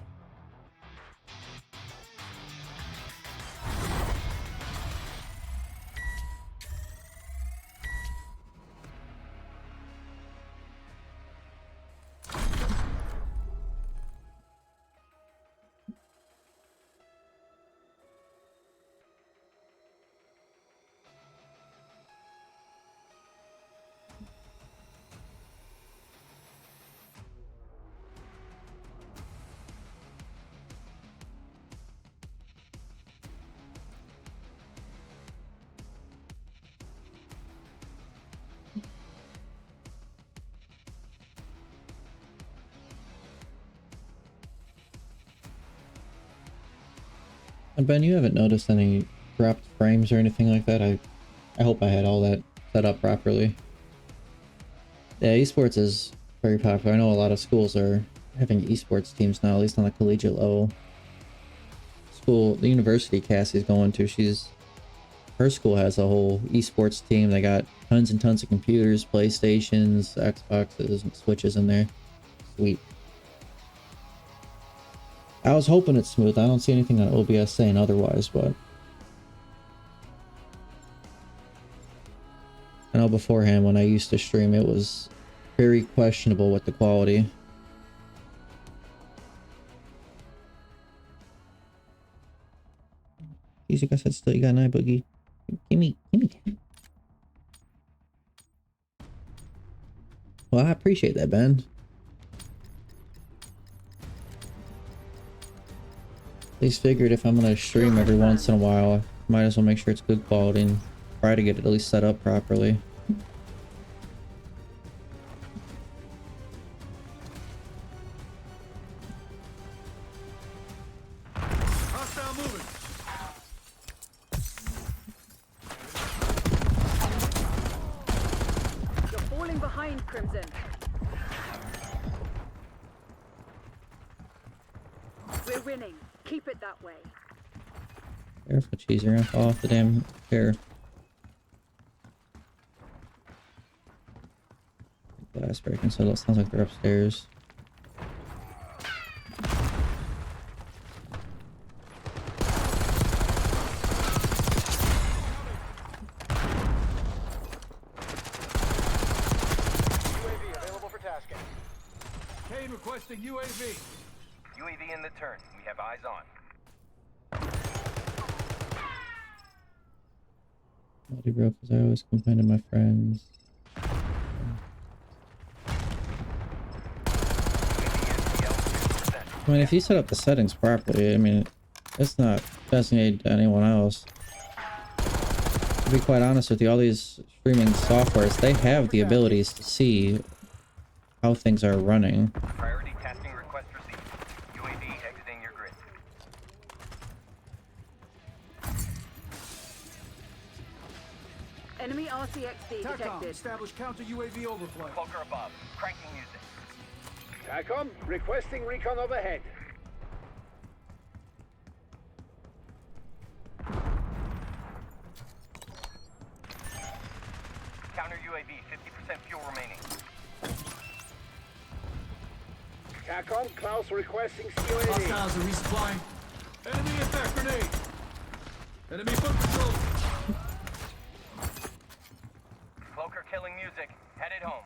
And Ben, you haven't noticed any dropped frames or anything like that? I hope I had all that set up properly. Yeah, esports is very popular. I know a lot of schools are having esports teams now, at least on the collegiate level. The university Cassie's going to, her school has a whole esports team. They got tons and tons of computers, PlayStations, Xboxes, and Switches in there. Sweet. I was hoping it's smooth. I don't see anything on OBS saying otherwise, but I know beforehand when I used to stream, it was very questionable with the quality. Easy, I said still, you got an eye boogie. Gimme. Well, I appreciate that, Ben. At least figured if I'm gonna stream every once in a while, I might as well make sure it's good quality and try to get it at least set up properly. Hostile moving. You're falling behind, Crimson. We're winning. Keep it that way. Careful, cheese, you're gonna fall off the damn chair. Glass breaking, so it sounds like they're upstairs. UAV available for tasking. Kane requesting UAV. UAV in the turn. We have eyes on. Bloody bro, because I always complain to my friends. I mean, if you set up the settings properly, I mean, it's not designated to anyone else. To be quite honest with you, all these streaming softwares, they have the abilities to see how things are running. Priority tasking request received. UAV exiting your grid. Enemy RCXD TACOM, detected. establish counter UAV overflight. Cloaker above. Cranking music. TACOM, requesting recon overhead. Counter UAV. 50% fuel remaining. TACOM, Klaus requesting COAD. Hostiles are resupplying. Enemy attack grenade. Enemy foot patrol. Cloaker killing music. Headed home.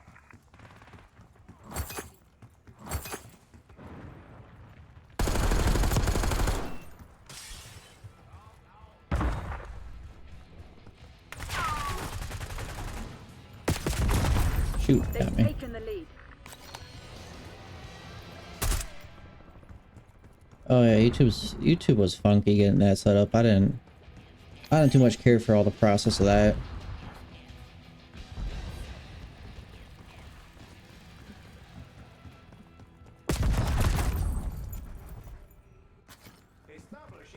Shoot, They've got me. taken the lead. Oh yeah, YouTube was funky getting that set up. I didn't too much care for all the process of that.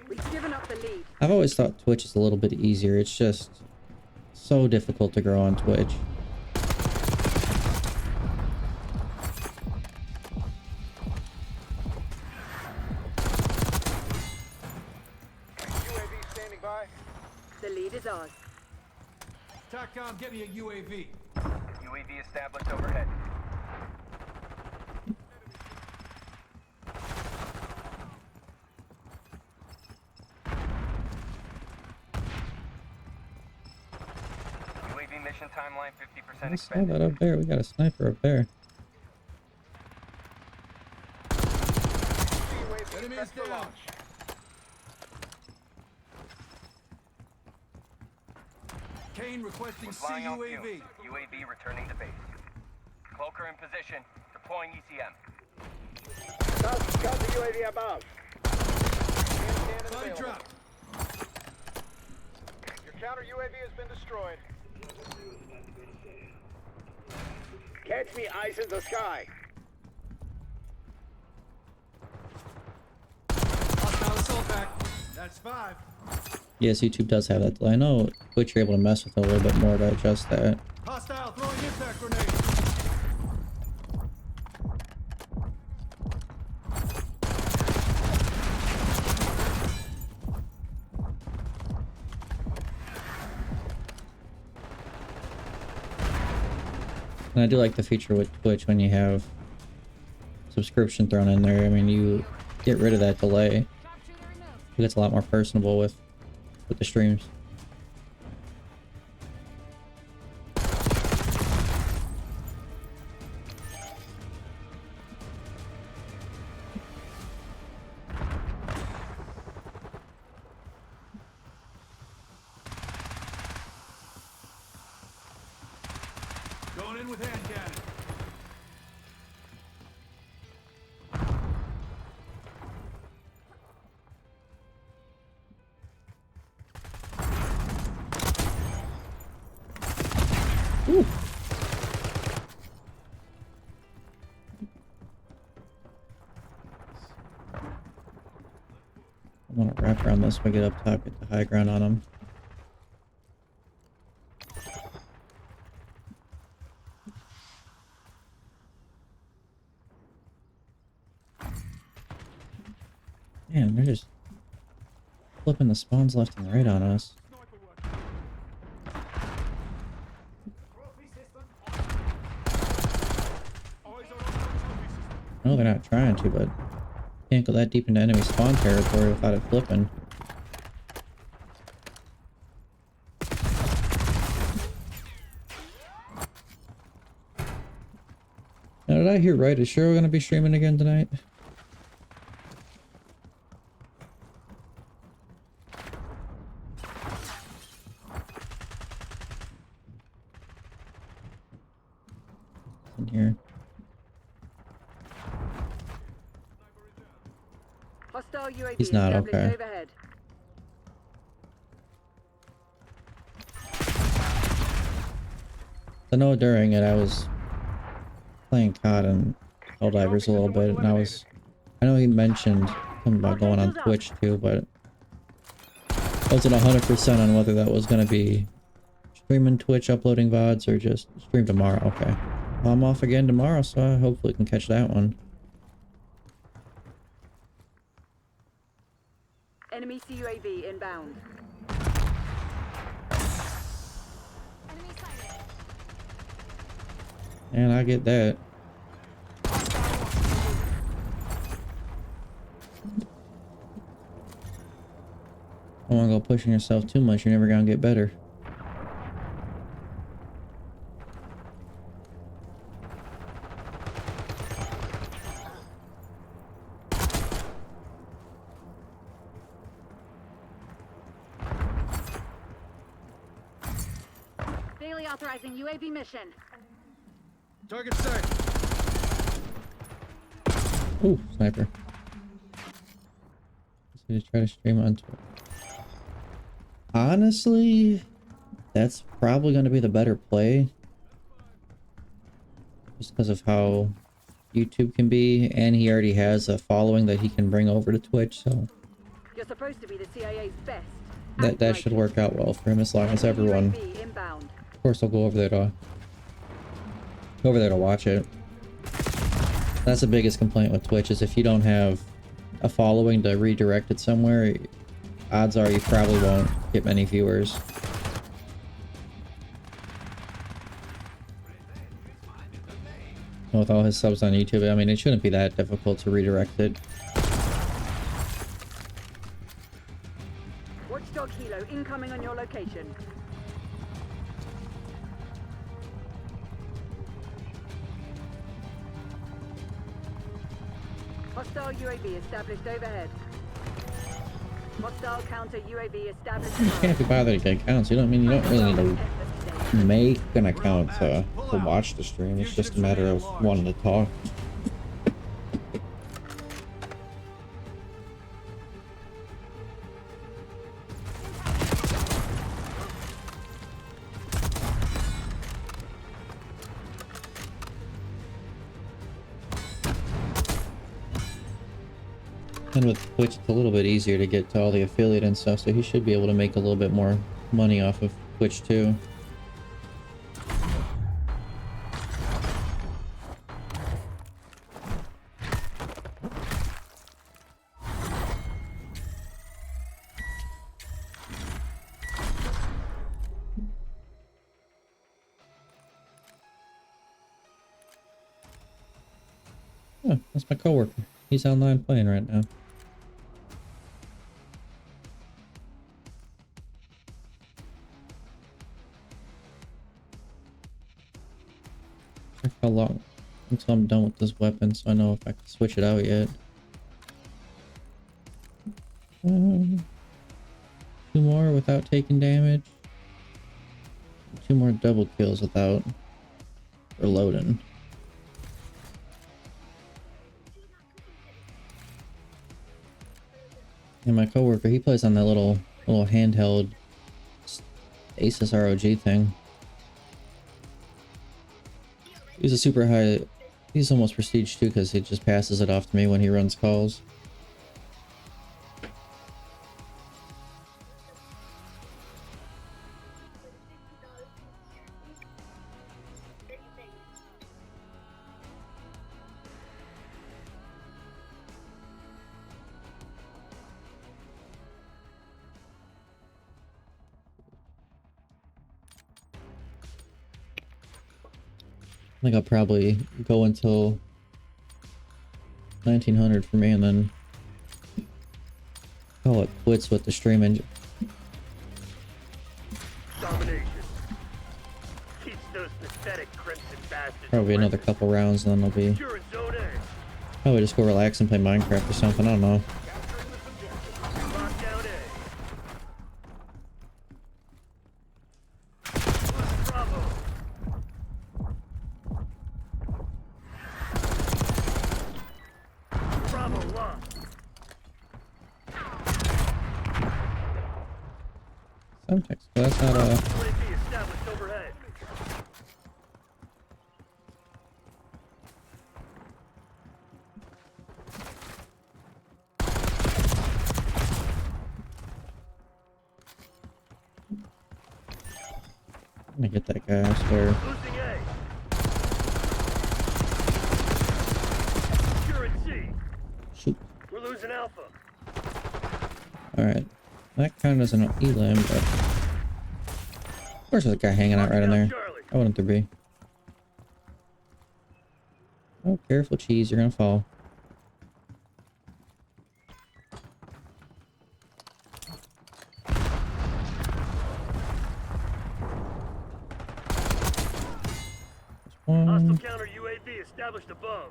We've given up the lead. I've always thought Twitch is a little bit easier. It's just so difficult to grow on Twitch. TACOM, get me a UAV. UAV established overhead. UAV mission timeline 50% I saw expended. that up there. We got a sniper up there. Enemy is down. Kane requesting Flying on fuel. CUAV. UAV returning to base. Cloaker in position. Deploying ECM. Got the UAV above. Body drop. Your counter UAV has been destroyed. Catch me, eyes in the sky. Hostile assault back. That's 5. Yes, YouTube does have that delay. I know Twitch you're able to mess with it a little bit more to adjust that. Hostile throwing impact grenade. And I do like the feature with Twitch when you have subscription thrown in there. I mean, you get rid of that delay. Sharpshooter removed. It gets a lot more personable with the streams. Going in with hand cannon. Ooh. I want to wrap around this so I get up top, get the high ground on them. Man, they're just flipping the spawns left and right on us. No, they're not trying to, but can't go that deep into enemy spawn territory without it flipping. Now, did I hear right? Is Cheryl gonna be streaming again tonight? In here. Hostile UAV He's not established okay. overhead. I know during it I was playing COD and Helldivers a little bit, and I know he mentioned something about going on Twitch too, but I wasn't 100% on whether that was going to be streaming Twitch, uploading VODs, or just stream tomorrow. Okay. Well, I'm off again tomorrow, so I hopefully can catch that one. Enemy CUAV inbound. Enemy sighted. And I get that. Don't want to go pushing yourself too much, you're never going to get better. Daily authorizing UAV mission. Target sight. Ooh, sniper. Let's try to stream onto it. Honestly, that's probably going to be the better play. Just because of how YouTube can be, and he already has a following that he can bring over to Twitch, so You're supposed to be the CIA's best. that should work out well for him as long as everyone. UAV inbound. Of course, I'll go over there to watch it. That's the biggest complaint with Twitch, is if you don't have a following to redirect it somewhere, odds are you probably won't get many viewers. With all his subs on YouTube, I mean, it shouldn't be that difficult to redirect it. Watchdog Helo incoming on your location. Hostile UAV established overhead. Hostile counter UAV established. You can't be bothered to get accounts. You don't really need to make an account to watch the stream. It's just a matter of wanting to talk. And with Twitch, it's a little bit easier to get to all the affiliate and stuff, so he should be able to make a little bit more money off of Twitch too. Oh, that's my coworker. He's online playing right now. Check how long until I'm done with this weapon, so I know if I can switch it out yet. 2 more without taking damage. 2 more double kills without reloading. And my coworker, he plays on that little handheld Asus ROG thing. He's a super high. He's almost prestige too, because he just passes it off to me when he runs calls. I think I'll probably go until 1900 for me and then call it quits with the stream engine. Domination. Teach those pathetic crimson bastards. Probably another couple rounds and then I'll be You're in zone A. probably just go relax and play Minecraft or something, I don't know. Lock down A. Bravo. Bravo lost. Semtex, but that's not a... UAV established overhead. I'm gonna get that guy, I swear. Losing A. You're in C. Shoot. We're losing Alpha. Alright. That kind of is an elim, but... Of course there's a guy hanging out right in there. Charlie. I want him to be. Oh, careful, cheese, you're gonna fall. There's Hostile one. counter UAV established above.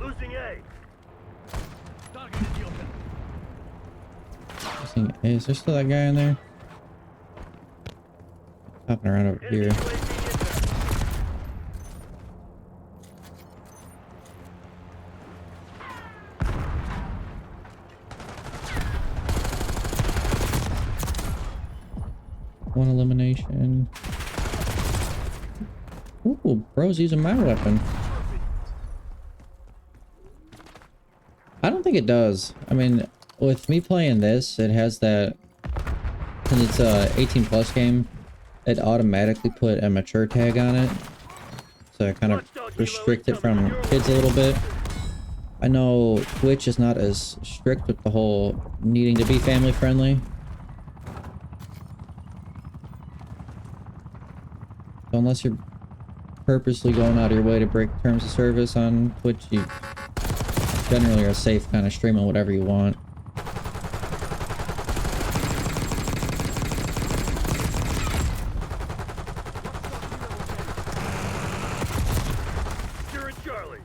Losing A. Target in the open. Hey, is there still that guy in there? Hopping around over Enemy here. UAV inbound. One elimination. Ooh, bro's using my weapon. I don't think it does. I mean, with me playing this, it has that... Since it's a 18 plus game, it automatically put a mature tag on it. So I kind of restrict it from kids a little bit. I know Twitch is not as strict with the whole needing to be family friendly. So unless you're purposely going out of your way to break terms of service on Twitch, you generally are safe kind of streaming whatever you want. Securing Charlie.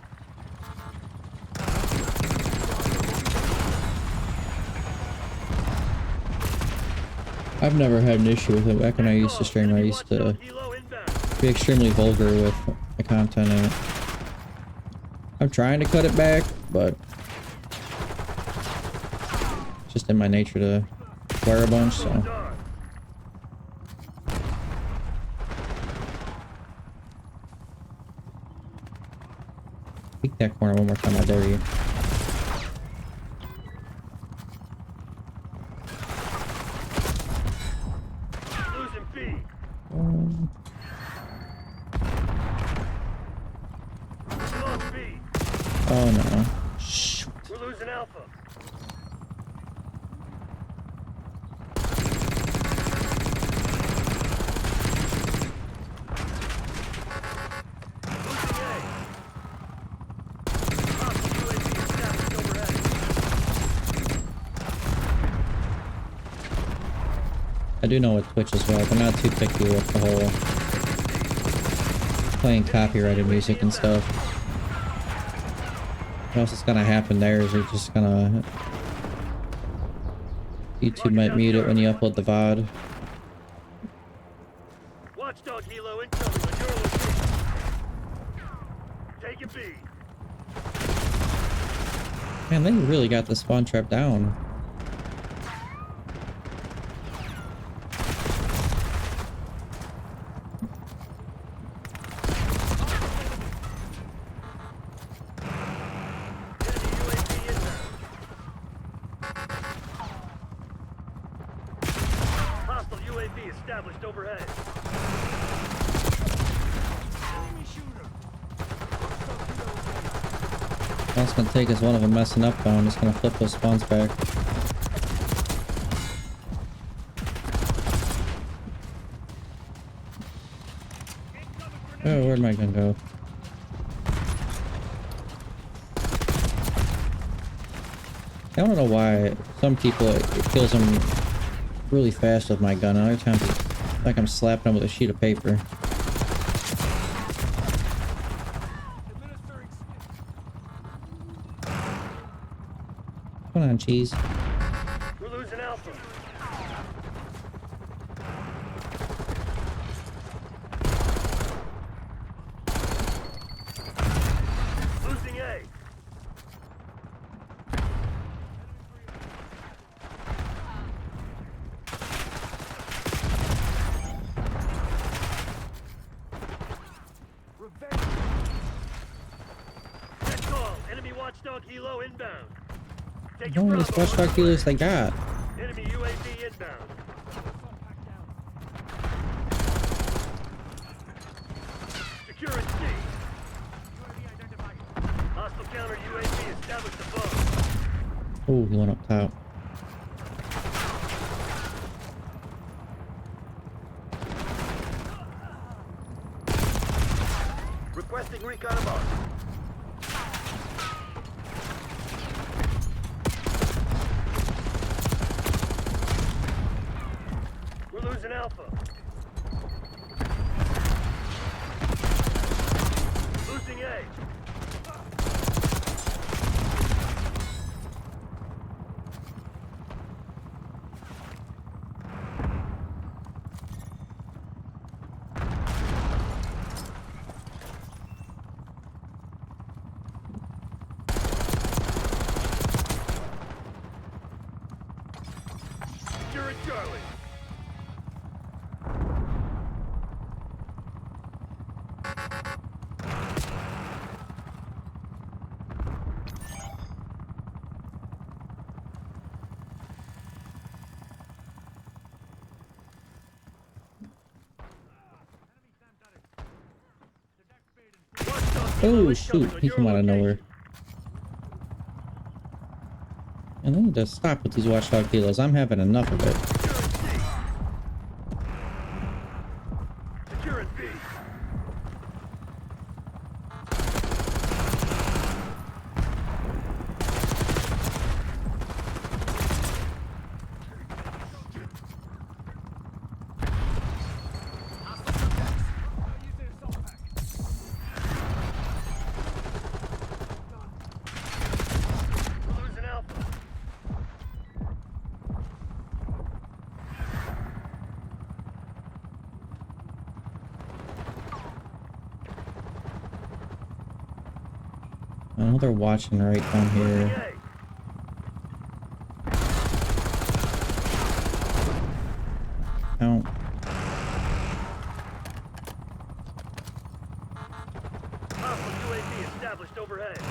I've never had an issue with it. Back when I used to stream, I used to Helo inbound. be extremely vulgar with the content in it. I'm trying to cut it back, but it's just in my nature to swear a bunch, so. Darn. Peek that corner one more time, I dare you. Losing B. Lost B. Oh no. Shoot. We're losing Alpha. Losing A. Hostile UAV established overhead. I do know what Twitch is well, but not too picky with the whole playing copyrighted music and stuff. What else is gonna happen there is you're just gonna... YouTube might mute it when you upload the VOD. Watchdog helo incoming on your location. Taking B. Man, they really got the spawn trap down. Enemy UAV inbound. Hostile UAV established overhead. Enemy shooter. All it's gonna take is one of them messing up though, and it's gonna flip those spawns back. Oh, where'd my gun go? I don't know why some people it kills them really fast with my gun, and other times it's like I'm slapping them with a sheet of paper. Administering Come on, cheese. We're losing Alpha. Losing A. revenge. Good call. Enemy watchdog helo inbound. Take How many Bravo. watchdog healers they got? Enemy UAV inbound. Securing C. UAV identified. Hostile counter UAV established above. Oh, he went up top. Requesting recon above. We're losing Alpha. Losing A. Securing Charlie. Oh shoot, he came out of nowhere. And they need to stop with these watchdog healers. I'm having enough of it. Securing B. We're losing Alpha. I know they're watching right down here. A. Count. Alpha UAV established overhead.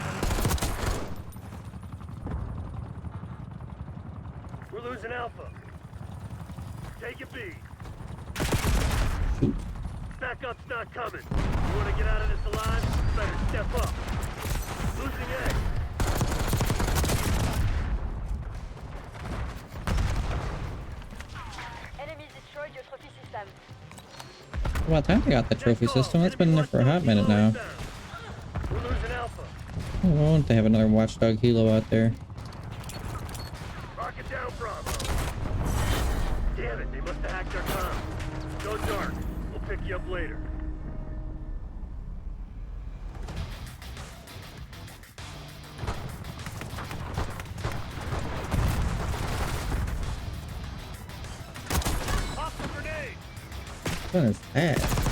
We're losing Alpha. Take it B. Backup's not coming. You want to get out of this alive? You better step up. Losing A. Enemies destroyed your trophy system. About time they got the trophy system. That's been in there for a hot minute now. We're losing Alpha. Oh, why won't they have another watchdog helo out there? Rocket down Bravo. Damn it, they must have hacked our comms. Go dark. We'll pick you up later. Hostile grenade! What is that?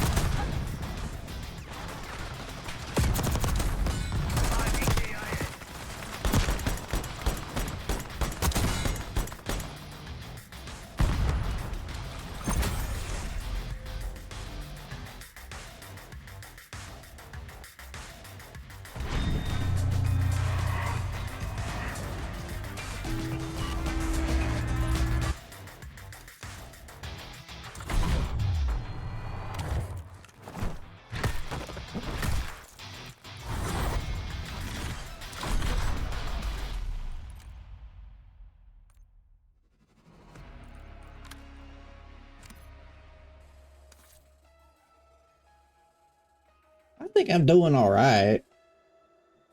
I think I'm doing all right.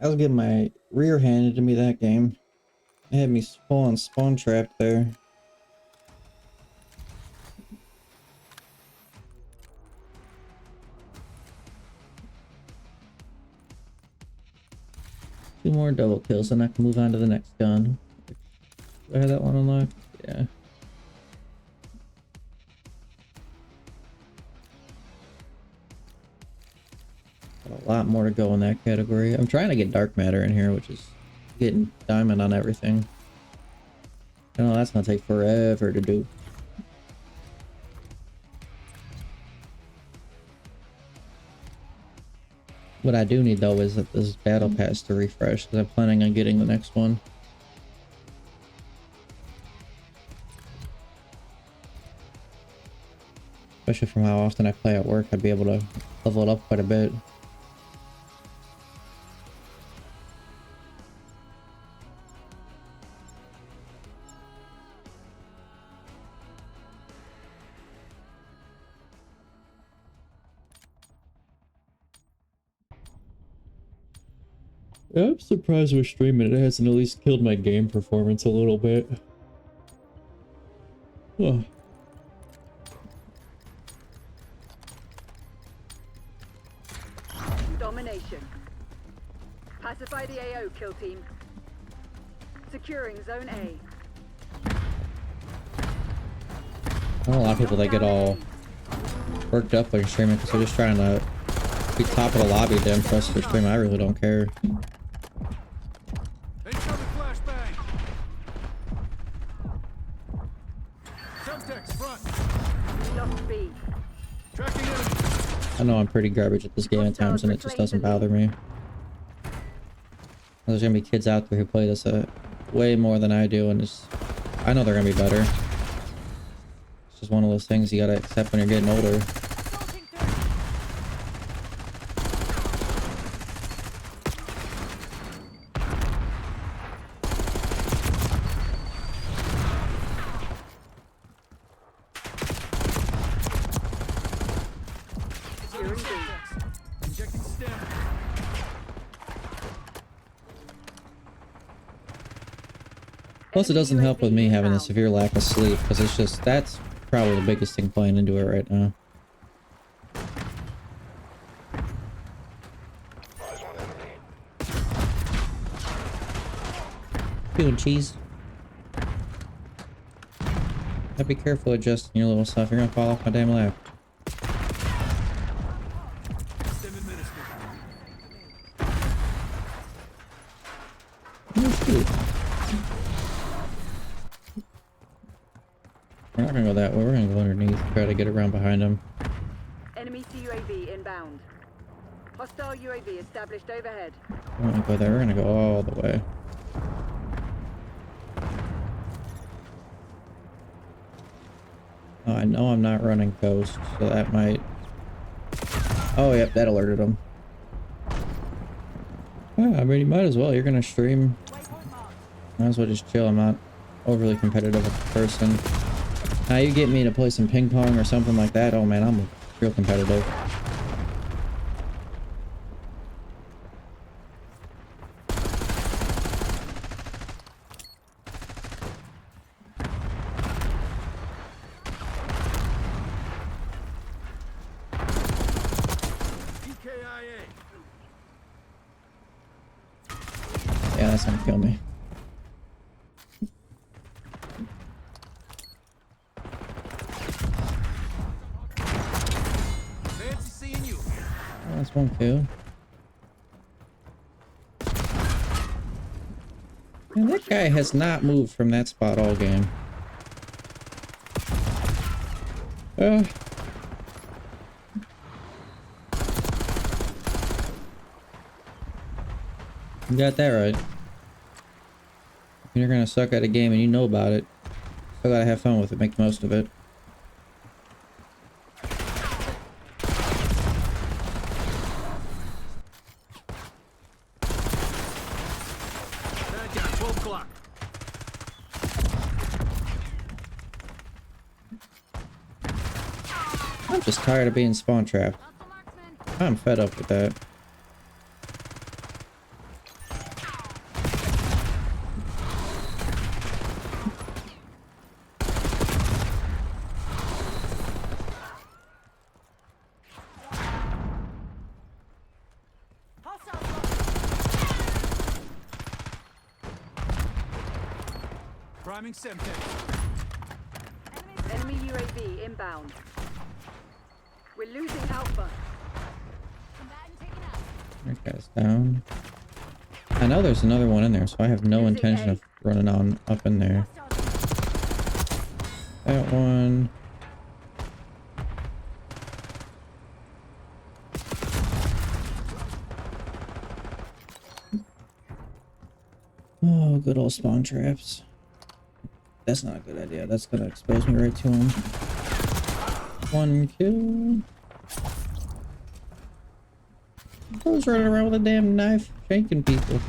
I was getting my rear handed to me that game. It had me spawn trapped there. Two more double kills and I can move on to the next gun. Do I have that one unlocked? Yeah. Got a lot more to go in that category. I'm trying to get dark matter in here, which is getting diamond on everything. I know that's gonna take forever to do. What I do need though is that this battle pass to refresh, because I'm planning on getting the next one. Especially from how often I play at work, I'd be able to level it up quite a bit. I'm surprised we're streaming it hasn't at least killed my game performance a little bit. Oh. Domination. Pacify the AO, kill team. Securing Zone A. I know a lot of people that get all worked up when you're streaming because they're just trying to be top of the lobby to impress their stream. I really don't care. Incoming flashbang. Subtext front. Lost B. Tracking enemy. I know I'm pretty garbage at this game at times and it just doesn't bother me. There's gonna be kids out there who play this way more than I do, and I know they're gonna be better. It's just one of those things you gotta accept when you're getting older. Assaulting through. Reloading Securing B. Semtex. Injecting stim. Plus, it Enemy doesn't help with UAV me having a inbound. severe lack of sleep, because it's just, that's probably the biggest thing playing into it right now. Doing cheese. Gotta be careful adjusting your little stuff. You're gonna fall off my damn lap. Stim administered. Oh, shoot. We're not gonna go that way. We're gonna go underneath. Try to get around behind him. Enemy UAV inbound. Hostile UAV established overhead. We're gonna go there. We're gonna go all the way. Oh, I know I'm not running coast, so that might... Oh, yep, that alerted him. Yeah, I mean, you might as well. You're gonna stream. Might as well just chill. I'm not overly competitive with the person. Now you get me to play some ping pong or something like that. Oh man, I'm real competitive. EKIA. Yeah, that's gonna kill me. Fancy seeing you. Oh, that's one kill. Man, that guy has not moved from that spot all game. You got that right. You're gonna suck at a game and you know about it. Still gotta have fun with it, make the most of it. Bad guy, 12 o'clock. I'm just tired of being spawn trapped. Hostile marksman. I'm fed up with that. Priming Semtex. Enemy UAV inbound. We're losing Alpha. Combatant taken out. That guy's down. I know there's another one in there, so I have no intention of running on up in there. That one. Oh, good old spawn traps. That's not a good idea. That's gonna expose me right to him. One kill. I was running around with a damn knife, shanking people.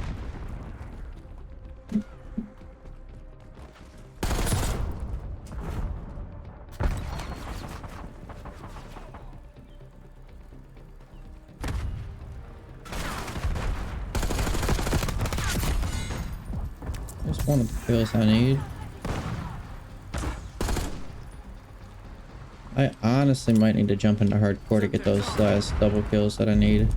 There's one of the kills I need. I honestly might need to jump into hardcore to get those last double kills that I need.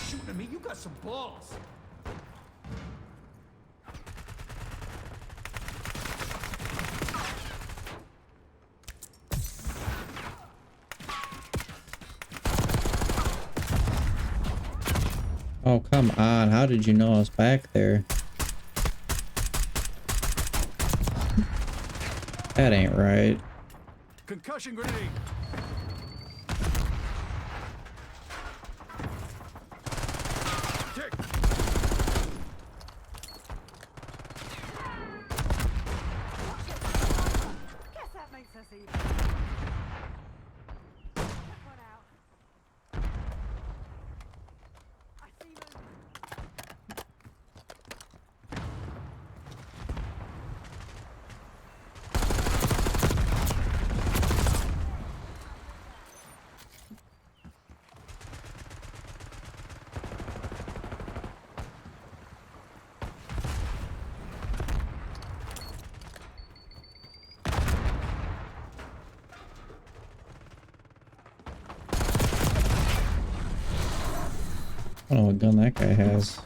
Shooting at me, you got some balls. Oh, come on. How did you know I was back there? That ain't right. Concussion grenade. Kick. Guess that makes us even. Put one out. I don't know what gun that guy has.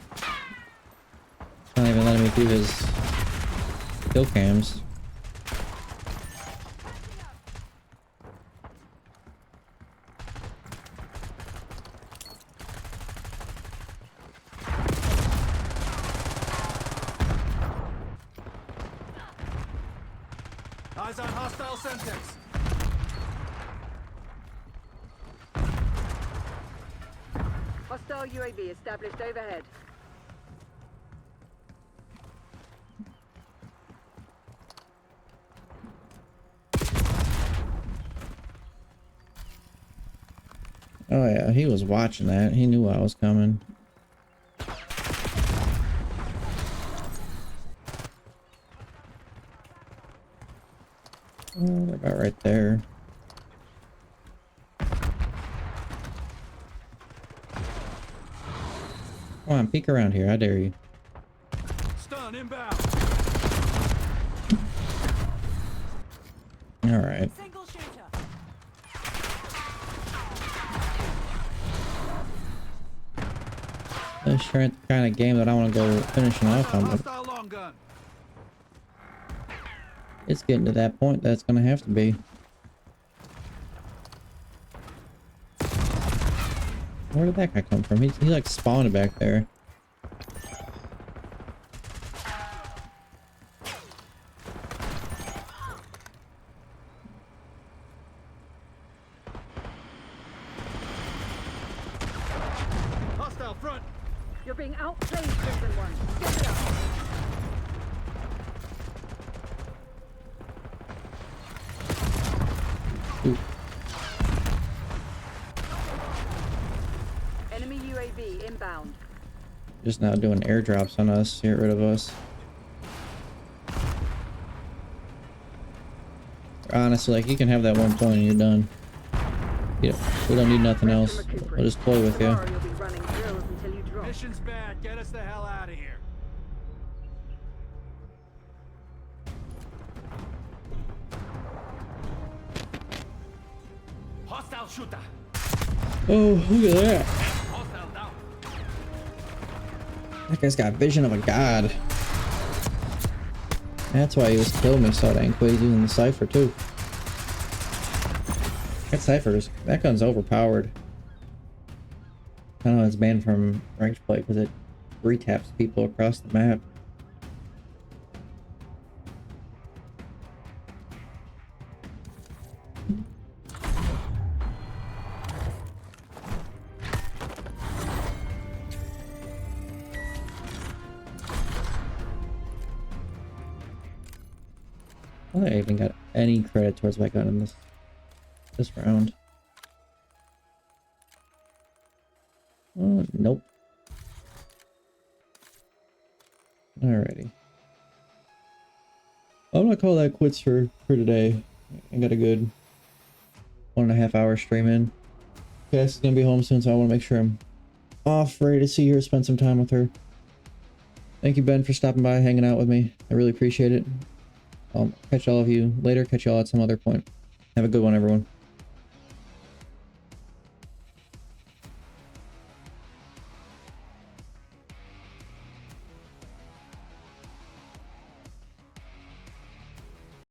Not even letting me do his kill cams. Eyes on hostile Semtex. Hostile UAV established overhead. Oh yeah, he was watching that. He knew I was coming. Oh, they're about right there. Come on, peek around here. I dare you. Stun inbound. All right. Single shooter. This sure ain't the kind of game that I want to go finishing off on, but Hostile long gun. it's getting to that point that's gonna have to be. Where did that guy come from? He like spawned back there. Hostile front. You're being outplayed, Crimson One. Get it up. Ooh. Enemy UAV inbound. Just now doing airdrops on us. Get rid of us. Honestly, like, you can have that 1 point and you're done. We don't need nothing else. We'll just play with you. Tomorrow you'll be running drills until you drop. Mission's bad. Get us the hell out of here. Hostile shooter. Oh, look at that. Hostile down. That guy's got vision of a god. That's why he was killing me so dang quick using the Cypher too. That gun's overpowered. I know it's banned from ranked play because it retaps people across the map. I don't think I even got any credit towards my gun in this round. Nope. Alrighty. I'm gonna call that quits for today. I got a good 1.5 hour stream in. Cass is gonna be home soon, so I want to make sure I'm off, ready to see her, spend some time with her. Thank you, Ben, for stopping by, hanging out with me. I really appreciate it. I'll catch all of you later. Catch y'all at some other point. Have a good one, everyone.